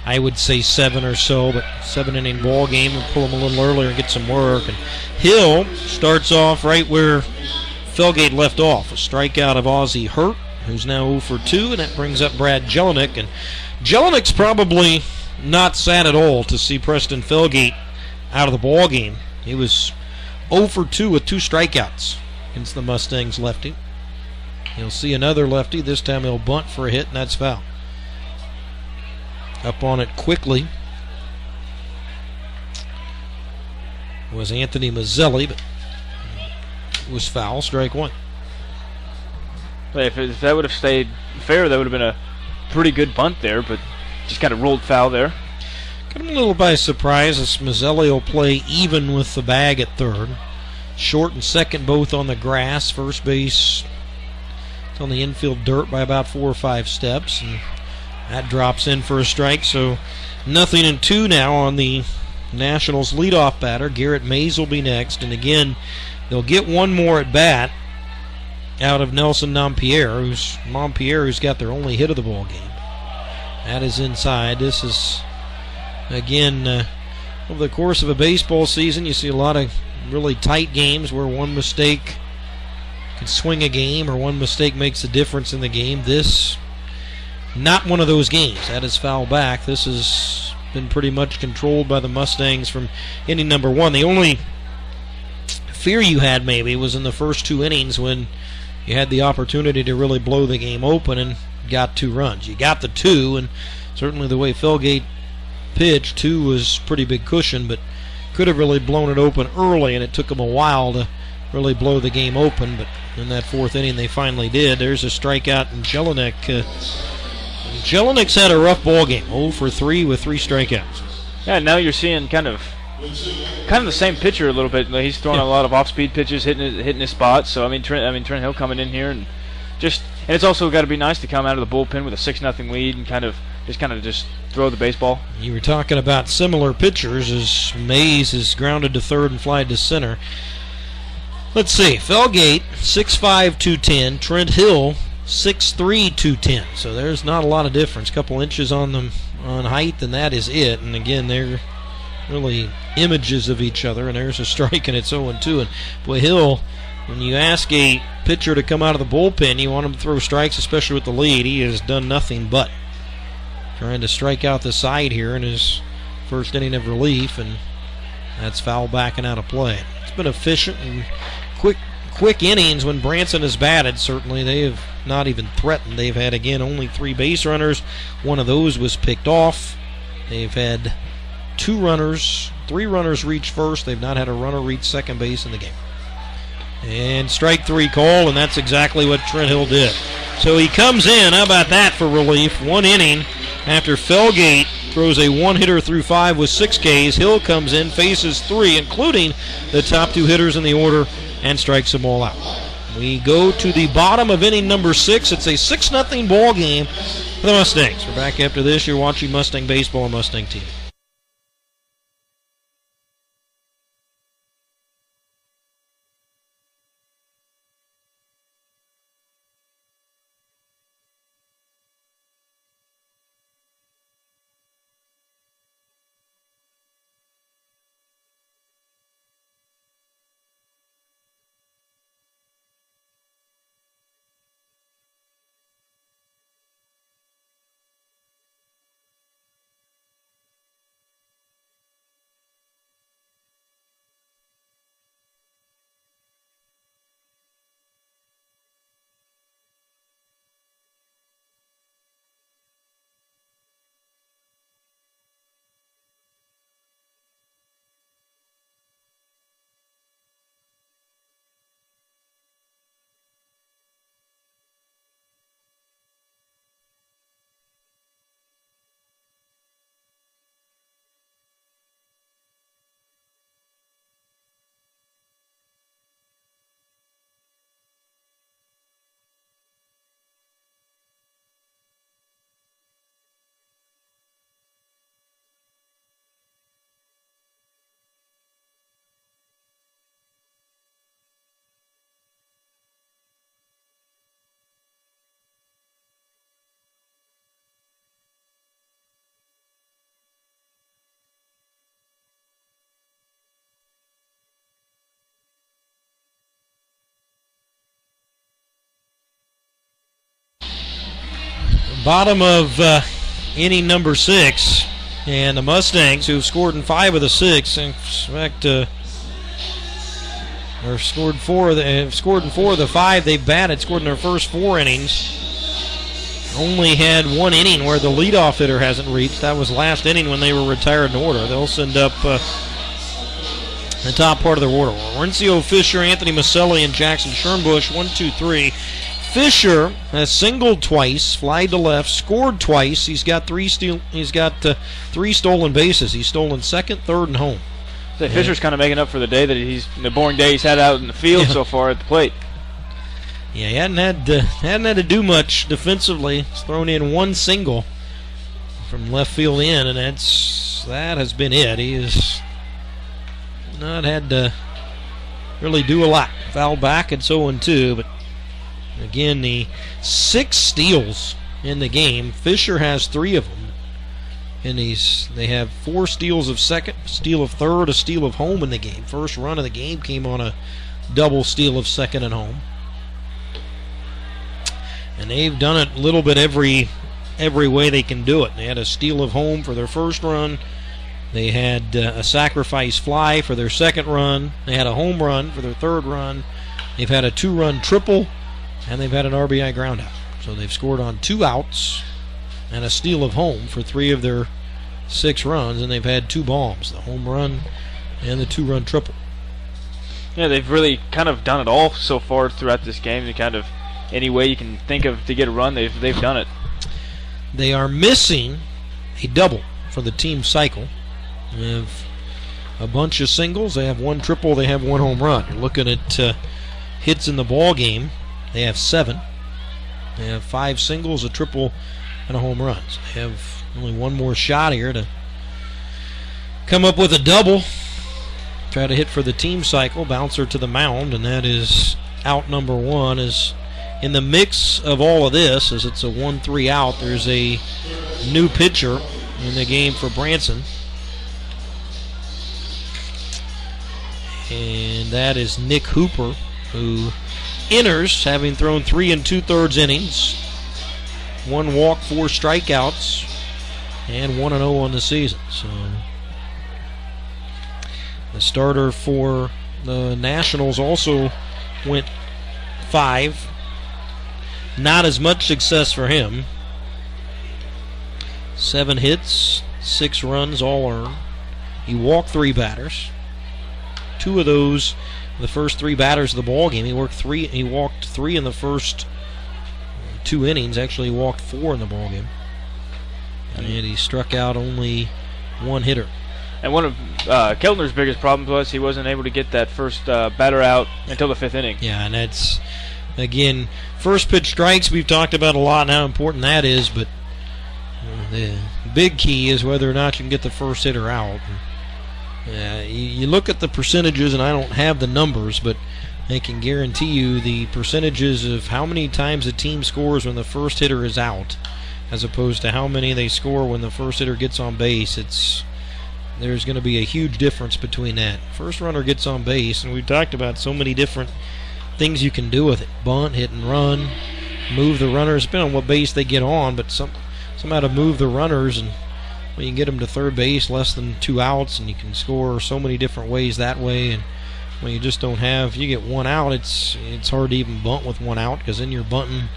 I would say 7 or so, but 7-inning ball game, and pull him a little earlier and get some work. And Hill starts off right where Felgate left off. A strikeout of Ozzie Hurt, who's now 0 for 2, and that brings up Brad Jelinek. And Jelinik's probably not sad at all to see Preston Felgate out of the ball game. He was 0 for 2 with 2 strikeouts against the Mustangs lefty. He'll see another lefty. This time he'll bunt for a hit, and that's foul. Up on it quickly was Anthony Mazzelli, but it was foul, strike 1.
If that would have stayed fair, that would have been a pretty good bunt there, but just kind of rolled foul there.
Got him a little by surprise as Mazzelli will play even with the bag at third. Short and second both on the grass. First base it's on the infield dirt by about 4 or 5 steps, and that drops in for a strike. So 0-2 now on the Nationals leadoff batter. Garrett Mays will be next, and again they'll get one more at bat out of Nelson Montpierre, who's got their only hit of the ball game. That is inside. This is, again, over the course of a baseball season, you see a lot of really tight games where one mistake can swing a game or one mistake makes a difference in the game. This, not one of those games. That is foul back. This has been pretty much controlled by the Mustangs from inning number 1. The only fear you had maybe was in the first 2 innings when you had the opportunity to really blow the game open and got 2 runs. You got the 2, and certainly the way Felgate pitched, 2 was pretty big cushion, but could have really blown it open early, and it took them a while to really blow the game open. But in that 4th inning, they finally did. There's a strikeout, and Jelinek. Jelinek's had a rough ball game, 0 for 3 with 3 strikeouts.
Yeah, now you're seeing kind of the same pitcher a little bit. He's throwing a lot of off-speed pitches, hitting his spots. So Trent Hill coming in here and it's also got to be nice to come out of the bullpen with a 6-0 lead and kind of just throw the baseball. You
were talking about similar pitchers as Mays is grounded to third and fly to center. Let's see, Felgate 6'5", 210. Trent Hill 6'3", 210. So there's not a lot of difference. A couple inches on them on height, and that is it. And again, they're really images of each other, and there's a strike, and it's 0-2. And boy, Hill, when you ask a pitcher to come out of the bullpen, you want him to throw strikes, especially with the lead. He has done nothing but trying to strike out the side here in his first inning of relief, and that's foul backing out of play. It's been efficient and quick innings when Branson has batted. Certainly they have not even threatened. They've had, again, only 3 base runners. One of those was picked off. They've had 3 runners reach first. They've not had a runner reach second base in the game. And strike 3 call, and that's exactly what Trent Hill did. So he comes in, how about that for relief? 1 inning after Felgate throws a 1-hitter through 5 with 6 Ks. Hill comes in, faces 3, including the top 2 hitters in the order, and strikes them all out. We go to the bottom of inning number 6. It's a 6-0 ball game for the Mustangs. We're back after this. You're watching Mustang Baseball on Mustang TV. Bottom of inning number 6, and the Mustangs, who've scored in 5 of the 6, in fact, or scored in 4 of the 5 they've batted, scored in their first 4 innings. Only had 1 inning where the leadoff hitter hasn't reached. That was last inning when they were retired in order. They'll send up the top part of their order. Laurencio Fisher, Anthony Maselli, and Jackson Schernbusch. 1, 2, 3. Fisher has singled twice, flied to left, scored twice. He's got 3 stolen bases. He's stolen second, third, and home.
So Fisher's kind of making up for the day that the boring day he's had out in the field so far at the plate.
Yeah, he hadn't had to do much defensively. He's thrown in 1 single from left field in, and that has been it. He has not had to really do a lot. Fouled back, it's 0-2, but again, the 6 steals in the game. Fisher has 3 of them, and they have 4 steals of second, steal of third, a steal of home in the game. First run of the game came on a double steal of second and home. And they've done it a little bit every way they can do it. They had a steal of home for their first run. They had a sacrifice fly for their second run. They had a home run for their third run. They've had a 2-run triple, and they've had an RBI groundout. So they've scored on 2 outs and a steal of home for 3 of their 6 runs, and they've had 2 bombs, the home run and the 2-run triple.
Yeah, they've really kind of done it all so far throughout this game. They kind of any way you can think of to get a run, they've done it.
They are missing a double for the team cycle. They have a bunch of singles. They have 1 triple. They have 1 home run. You're looking at hits in the ball game. They have 7. They have 5 singles, a triple, and a home run. So they have only 1 more shot here to come up with a double. Try to hit for the team cycle. Bouncer to the mound, and that is out number 1. Is in the mix of all of this, as it's a 1-3 out, there's a new pitcher in the game for Branson. And that is Nick Hooper, who enters having thrown 3 2/3 innings, 1 walk, 4 strikeouts, and 1-0 on the season. So the starter for the Nationals also went 5. Not as much success for him. 7 hits, 6 runs, all earned. He walked 3 batters. 2 of those, the first 3 batters of the ball game. He walked 3 in the first 2 innings. Actually, he walked 4 in the ball game. And he struck out only 1 hitter.
And one of Keltner's biggest problems was he wasn't able to get that first batter out until the 5th inning.
Yeah, and that's, again, first pitch strikes we've talked about a lot and how important that is, but the big key is whether or not you can get the first hitter out. You look at the percentages, and I don't have the numbers, but I can guarantee you the percentages of how many times a team scores when the first hitter is out as opposed to how many they score when the first hitter gets on base. There's going to be a huge difference between that. First runner gets on base, and we've talked about so many different things you can do with it. Bunt, hit and run, move the runners, depending on what base they get on, but somehow to move the runners, and you can get them to third base less than 2 outs, and you can score so many different ways that way. And when you just don't have, you get 1 out, it's hard to even bunt with 1 out, because then you're bunting.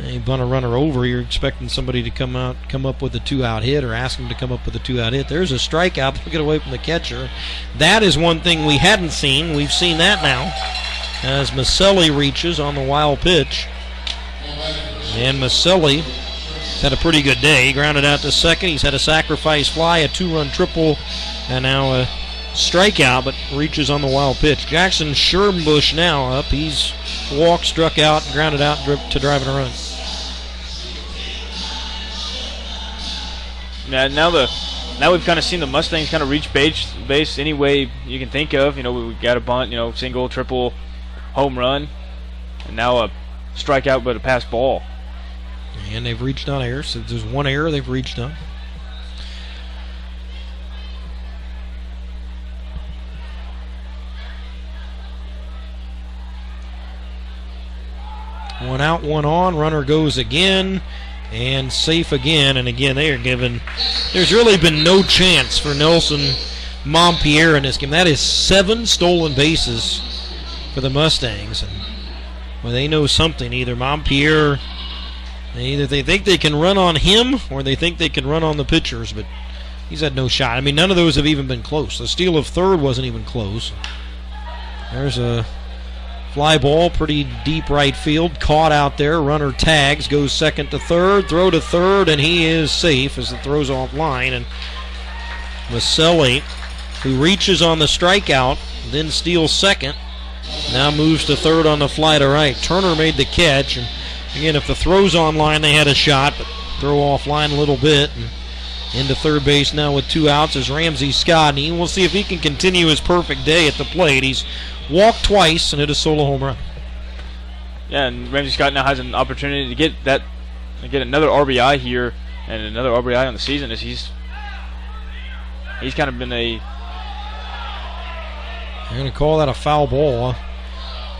You bunt a runner over, you're expecting somebody to come up with a 2-out hit, or ask them to come up with a 2-out hit. There's a strikeout, they'll get away from the catcher. That is one thing we hadn't seen. We've seen that now, as Maselli reaches on the wild pitch. And Maselli has had a pretty good day. He grounded out to second. He's had a sacrifice fly, a 2-run triple, and now a strikeout, but reaches on the wild pitch. Jackson Schernbusch now up. He's walked, struck out, grounded out to driving a run.
Now we've kind of seen the Mustangs kind of reach base any way you can think of. We got a bunt, single, triple, home run, and now a strikeout but a pass ball.
And they've reached on errors. So there's 1 error they've reached on. One out, 1 on. Runner goes again. and safe again. And again, they are given. There's really been no chance for Nelson Montpierre in this game. That is 7 stolen bases for the Mustangs, and well, they know something. Either Montpierre, either they think they can run on him, or they think they can run on the pitchers. But he's had no shot. I mean, none of those have even been close. The steal of third wasn't even close. There's a fly ball, pretty deep right field, caught out there. Runner tags, goes second to third, throw to third, and he is safe as the throw's offline. And Maselli, who reaches on the strikeout, then steals second, now moves to third on the fly to right. Turner made the catch, and again, if the throw's online, they had a shot, but throw offline a little bit. And into third base now with 2 outs is Ramsey Scott, and we'll see if he can continue his perfect day at the plate. He's walked twice and hit a solo home run.
Yeah, and Ramsey Scott now has an opportunity to get another RBI here and another RBI on the season. As he's kind of been a.
I'm going to call that a foul ball.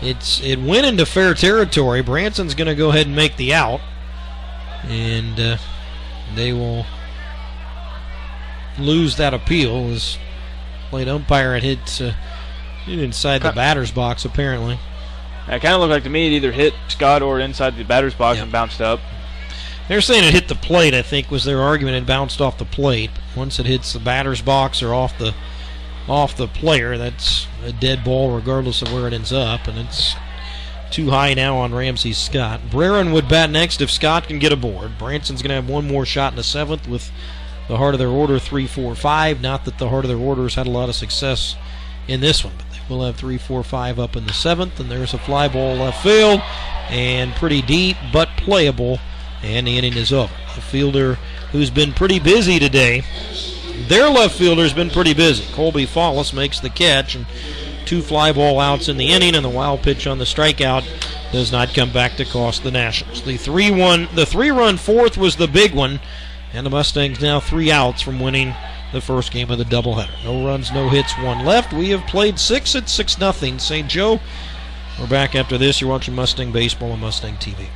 It went into fair territory. Branson's going to go ahead and make the out, and they will lose that appeal as plate umpire had hit inside the batter's box, apparently.
It kind of looked like to me it either hit Scott or inside the batter's box and bounced up.
They're saying it hit the plate, I think, was their argument. It bounced off the plate. Once it hits the batter's box or off the player, that's a dead ball regardless of where it ends up, and it's too high now on Ramsey Scott. Breran would bat next if Scott can get aboard. Branson's going to have one more shot in the 7th with the heart of their order 3-4-5. Not that the heart of their order has had a lot of success in this one, but they will have 3-4-5 up in the 7th, and there's a fly ball left field, and pretty deep but playable, and the inning is over. The fielder who's been pretty busy today, their left fielder's been pretty busy. Colby Follis makes the catch, and 2 fly ball outs in the inning, and the wild pitch on the strikeout does not come back to cost the Nationals. The 3-run 4th was the big one, and the Mustangs now 3 outs from winning the first game of the doubleheader. No runs, no hits, 1 left. We have played 6 at 6-0. St. Joe. We're back after this. You're watching Mustang Baseball on Mustang TV.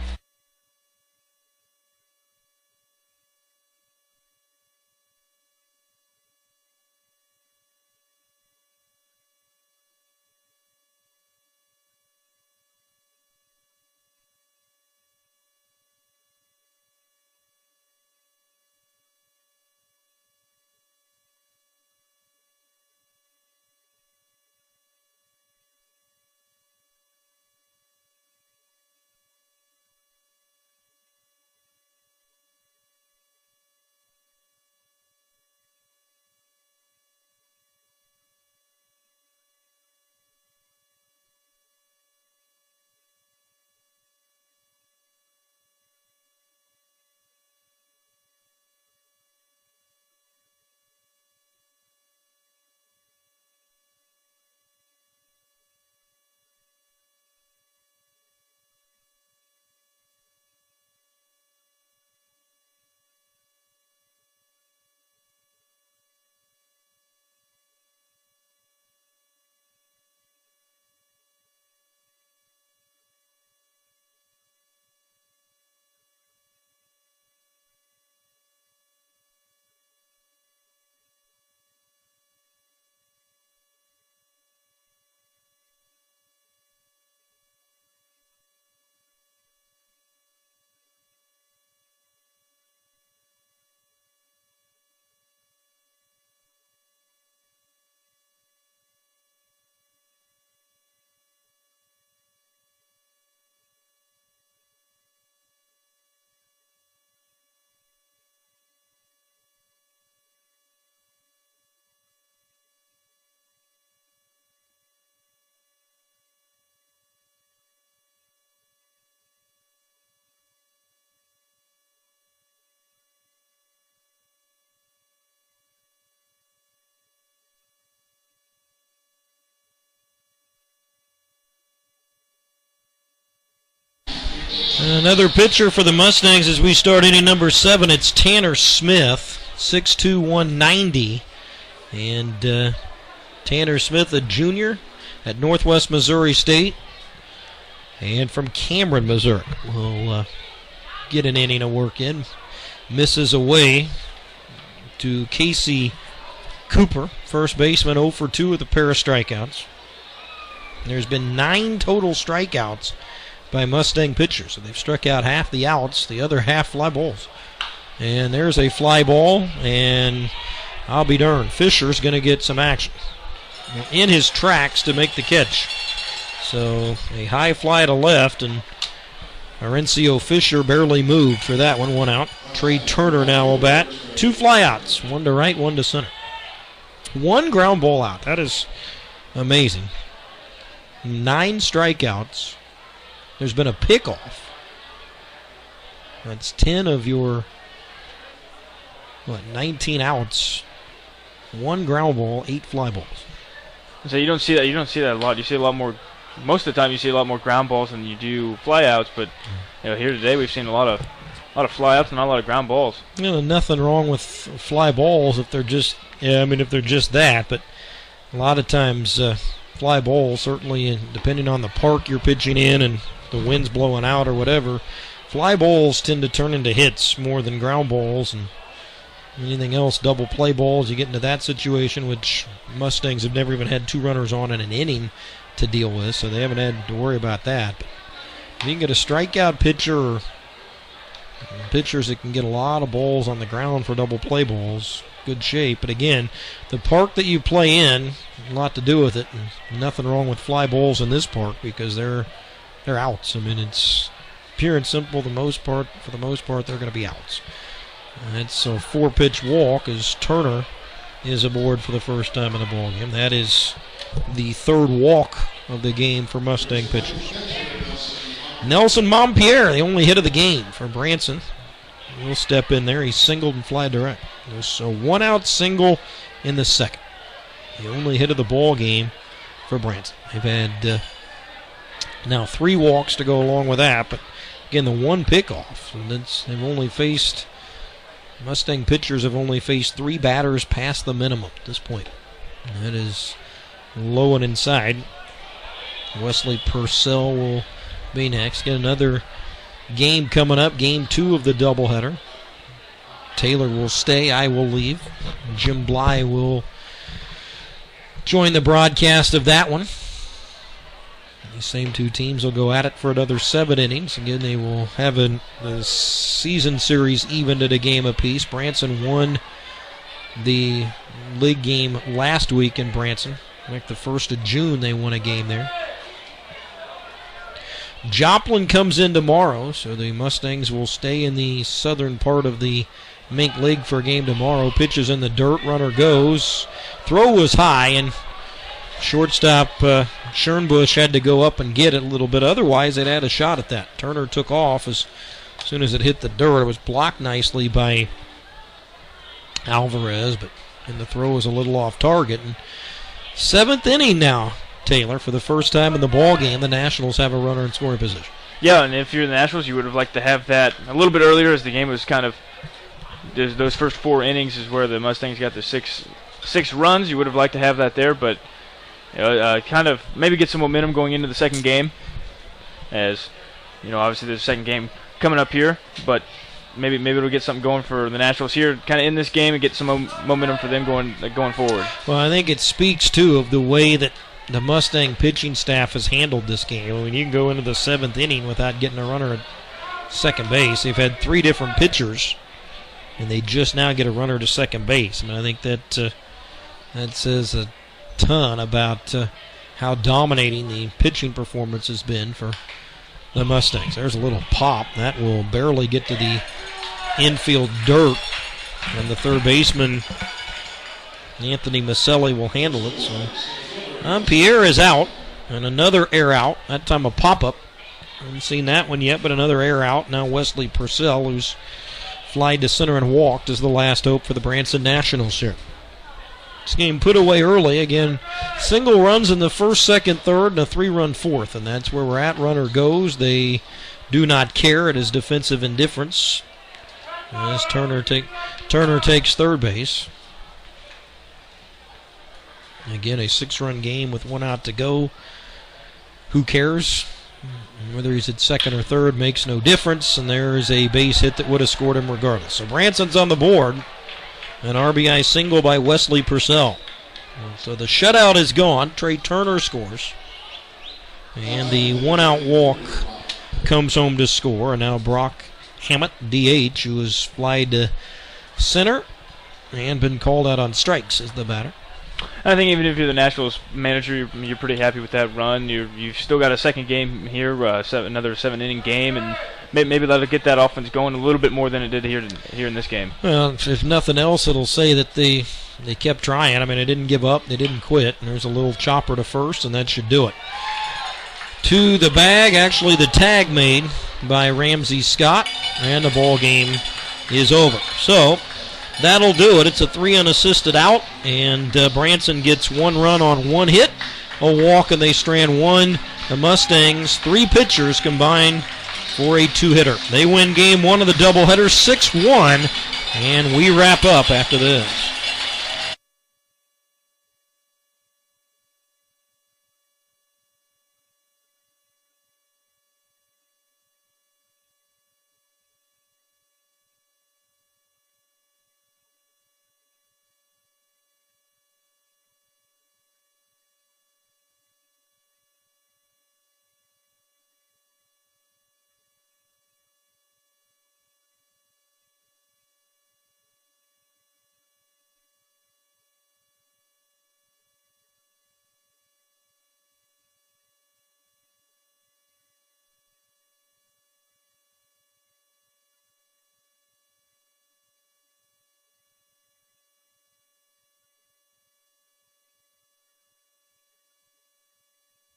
Another pitcher for the Mustangs as we start inning number 7. It's Tanner Smith, 6'2", 190. And Tanner Smith, a junior at Northwest Missouri State and from Cameron, Missouri. Will get an inning of work in. Misses away to Casey Cooper, first baseman, 0 for 2 with a pair of strikeouts. There's been 9 total strikeouts by Mustang pitchers. So they've struck out half the outs, the other half fly balls. And there's a fly ball, and I'll be darned, Fisher's going to get some action in his tracks to make the catch. So a high fly to left, and Orencio Fisher barely moved for that one. 1 out. Trey Turner now will bat. 2 flyouts, 1 to right, 1 to center. 1 ground ball out. That is amazing. 9 strikeouts. There's been a pickoff. That's 10 of your 19 outs. 1 ground ball, 8 fly balls.
So you don't see that. You don't see that a lot. You see a lot more. Most of the time, you see a lot more ground balls than you do flyouts. But here today, we've seen a lot of flyouts and not a lot of ground balls.
Nothing wrong with fly balls if they're just if they're just that. But a lot of times, fly balls, certainly depending on the park you're pitching in and the wind's blowing out or whatever, fly balls tend to turn into hits more than ground balls. And anything else, double play balls, you get into that situation, which Mustangs have never even had 2 runners on in an inning to deal with, so they haven't had to worry about that. But if you can get a strikeout pitcher, or pitchers that can get a lot of balls on the ground for double play balls, good shape. But again, the park that you play in, a lot to do with it. And nothing wrong with fly balls in this park because they're outs. It's pure and simple. For the most part, they're going to be outs. It's a 4-pitch walk as Turner is aboard for the first time in the ballgame. That is the 3rd walk of the game for Mustang pitchers. Nelson Montpierre, the only hit of the game for Branson. He'll step in there. He singled and fly direct. So 1-out single in the second. The only hit of the ball game for Branson. They've had now 3 walks to go along with that, but again, the 1 pickoff. And Mustang pitchers have only faced 3 batters past the minimum at this point. And that is low and inside. Wesley Purcell will be next. Get another game coming up, game 2 of the doubleheader. Taylor will stay, I will leave. Jim Bly will join the broadcast of that one. These same 2 teams will go at it for another 7 innings. Again, they will have the season series evened at a game apiece. Branson won the league game last week in Branson. Like the 1st of June, they won a game there. Joplin comes in tomorrow, so the Mustangs will stay in the southern part of the Mink League for a game tomorrow. Pitches in the dirt, runner goes. Throw was high, and shortstop Schernbusch had to go up and get it a little bit. Otherwise, they'd had a shot at that. Turner took off as soon as it hit the dirt. It was blocked nicely by Alvarez, and the throw was a little off target. And 7th inning now, Taylor, for the first time in the ball game, the Nationals have a runner in scoring position.
Yeah, and if you're the Nationals, you would have liked to have that a little bit earlier, as the game was kind of those first 4 innings is where the Mustangs got the six runs. You would have liked to have that there, but kind of maybe get some momentum going into the second game, as obviously there's a second game coming up here, but maybe it'll get something going for the Nationals here, kind of in this game, and get some momentum for them going forward.
Well, I think it speaks too of the way that the Mustang pitching staff has handled this game. I mean, you can go into the 7th inning without getting a runner at second base. They've had 3 different pitchers, and they just now get a runner to second base. I think that says a ton about how dominating the pitching performance has been for the Mustangs. There's a little pop. That will barely get to the infield dirt, and the third baseman, Anthony Maselli, will handle it. So Pierre is out, and another air out, that time a pop-up. Haven't seen that one yet, but another air out. Now Wesley Purcell, who's flied to center and walked, is the last hope for the Branson Nationals here. This game put away early. Again, single runs in the first, second, third, and a 3-run fourth, and that's where we're at. Runner goes. They do not care. It is defensive indifference. As Turner takes third base. Again, a 6-run game with 1 out to go. Who cares? Whether he's at second or third makes no difference, and there is a base hit that would have scored him regardless. So Branson's on the board. An RBI single by Wesley Purcell. So the shutout is gone. Trey Turner scores. And the one-out walk comes home to score. And now Brock Hammett, DH, who has flied to center and been called out on strikes, is the batter.
I think even if you're the Nationals manager, you're pretty happy with that run. You've still got a second game here, another 7-inning game, and maybe let it get that offense going a little bit more than it did here in this game.
Well, if nothing else, it'll say that they kept trying. I mean, they didn't give up, they didn't quit. And there's a little chopper to first, and that should do it. To the bag, actually the tag made by Ramsey Scott, and the ball game is over. So that'll do it. It's a 3 unassisted out, and Branson gets 1 run on 1 hit, a walk, and they strand 1. The Mustangs, 3 pitchers combined for a 2-hitter. They win game 1 of the doubleheader 6-1, and we wrap up after this.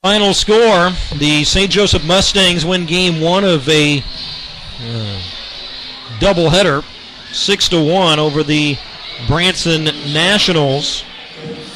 Final score, the St. Joseph Mustangs win game 1 of a doubleheader, 6-1 over the Branson Nationals.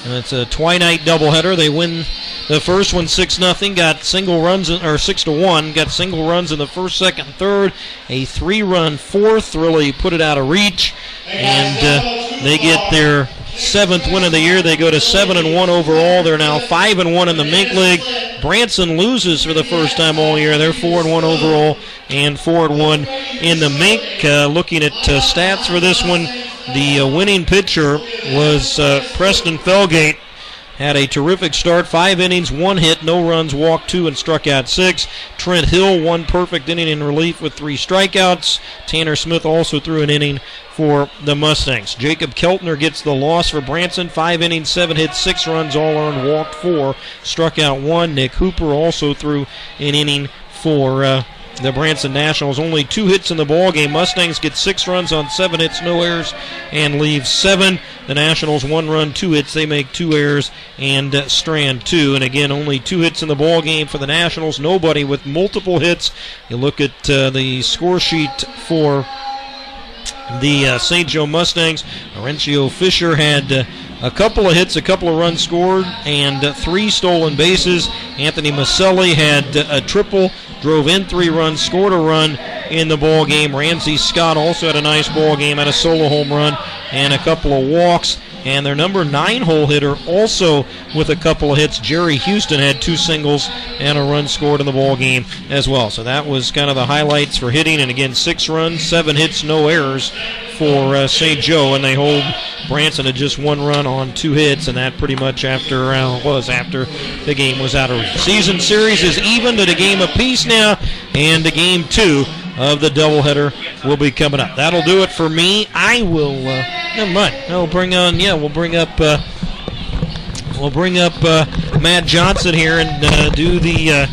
And it's a twilight doubleheader. They win the first one 6-0, got single runs, or 6-1, got single runs in the first, second, third, a 3-run fourth, really put it out of reach, and they get their 7th win of the year. They go to 7-1 overall. They're now 5-1 in the Mink League. Branson loses for the first time all year. They're 4-1 overall and 4-1 in the Mink. Looking at stats for this one, the winning pitcher was Preston Felgate. Had a terrific start, 5 innings, 1 hit, no runs, walked 2, and struck out 6. Trent Hill, 1 perfect inning in relief with 3 strikeouts. Tanner Smith also threw an inning for the Mustangs. Jacob Keltner gets the loss for Branson, 5 innings, 7 hits, 6 runs, all earned, walked 4, struck out 1. Nick Hooper also threw an inning for the Branson Nationals. Only 2 hits in the ball game. Mustangs get 6 runs on 7 hits, no errors, and leave 7. The Nationals 1 run, 2 hits. They make 2 errors and strand 2. And again, only 2 hits in the ball game for the Nationals. Nobody with multiple hits. You look at the score sheet for the St. Joe Mustangs. Laurencio Fisher had a couple of hits, a couple of runs scored, and 3 stolen bases. Anthony Maselli had a triple, drove in 3 runs, scored a run in the ball game. Ramsey Scott also had a nice ball game, had a solo home run and a couple of walks. And their number 9 hole hitter also with a couple of hits, Jerry Houston, had 2 singles and a run scored in the ball game as well. So that was kind of the highlights for hitting. And again, 6 runs, 7 hits, no errors for St. Joe, and they hold Branson to just 1 run on 2 hits, and that pretty much after the game was out of reach. Season series is evened at a game apiece now, and the game 2 of the doubleheader will be coming up. That'll do it for me. I will never mind. We'll bring up Matt Johnson here and do the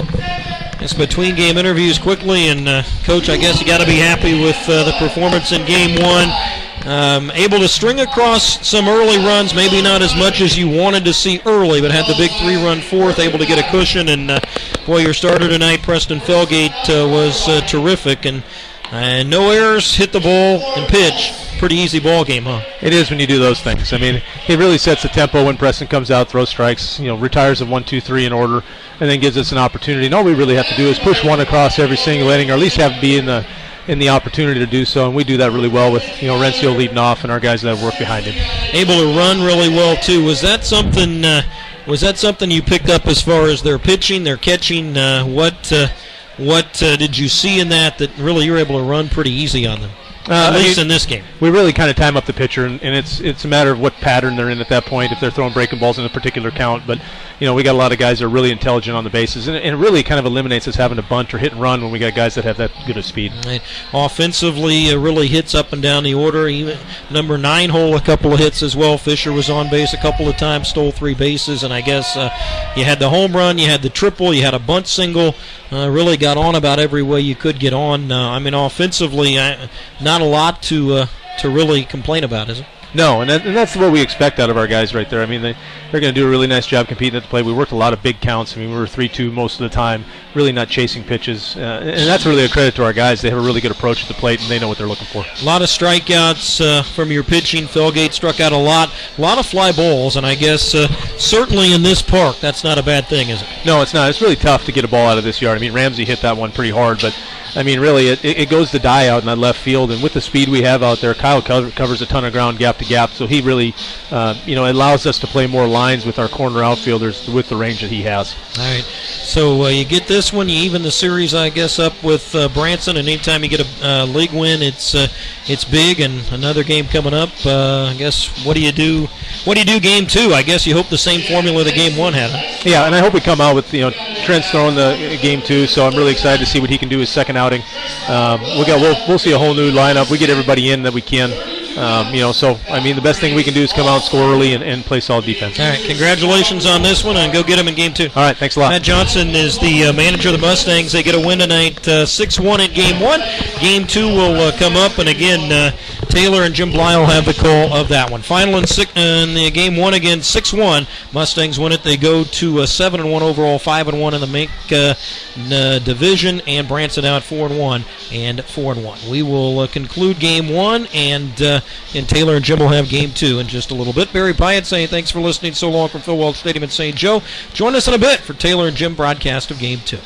between game interviews quickly. And Coach, I guess you got to be happy with the performance in game 1. Able to string across some early runs, maybe not as much as you wanted to see early, but had the big 3-run fourth, able to get a cushion. And boy, your starter tonight, Preston Felgate, was terrific. And no errors, hit the ball and pitch. Pretty easy ball game, huh?
It is when you do those things. I mean, it really sets the tempo when Preston comes out, throws strikes, retires of 1, 2, 3 in order, and then gives us an opportunity. And all we really have to do is push 1 across every single inning, or at least have be in the opportunity to do so, and we do that really well with Rencio leading off and our guys that work behind him.
Able to run really well too. Was that something you picked up as far as their pitching, their catching? What did you see in that really you're able to run pretty easy on them? At least in this game.
We really kind of time up the pitcher, and it's a matter of what pattern they're in at that point, if they're throwing breaking balls in a particular count. But, we got a lot of guys that are really intelligent on the bases, and it really kind of eliminates us having to bunt or hit and run when we got guys that have that good of speed.
Right. Offensively, really hits up and down the order. Even number 9 hole, a couple of hits as well. Fisher was on base a couple of times, stole 3 bases, and I guess you had the home run, you had the triple, you had a bunt single. Really got on about every way you could get on. Offensively, not a lot to really complain about, is it?
No, and that's what we expect out of our guys right there. They're going to do a really nice job competing at the plate. We worked a lot of big counts. We were 3-2 most of the time, really not chasing pitches. And that's really a credit to our guys. They have a really good approach at the plate, and they know what they're looking for.
A lot of strikeouts from your pitching. Felgate struck out a lot of fly balls, and I guess certainly in this park, that's not a bad thing, is it?
No, it's not. It's really tough to get a ball out of this yard. Ramsey hit that one pretty hard, but really, it goes to die out in that left field, and with the speed we have out there, Kyle covers a ton of ground gap to gap, so he really, allows us to play more lines with our corner outfielders with the range that he has.
All right, so you get this one, you even the series, I guess, up with Branson, and anytime you get a league win, it's big, and another game coming up. I guess what do you do? What do you do game 2? I guess you hope the same formula that game 1 had. Huh?
Yeah, and I hope we come out with Trent's throwing the game 2, so I'm really excited to see what he can do his second outing. We'll see a whole new lineup. We get everybody in that we can. The best thing we can do is come out, score early, and play solid defense.
All right, congratulations on this one, and go get them in game 2.
All right, thanks a lot.
Matt Johnson is the manager of the Mustangs. They get a win tonight, 6-1 in game 1. Game 2 will come up, and again, Taylor and Jim Bly will have the call of that one. Final in the game 1 again, 6-1. Mustangs win it. They go to 7-1 overall, 5-1 in the Mink division, and Branson out 4-1 and 4-1. We will conclude game 1, and Taylor and Jim will have game 2 in just a little bit. Barry Pyatt saying thanks for listening so long from Phil Walsh Stadium in St. Joe. Join us in a bit for Taylor and Jim broadcast of game 2.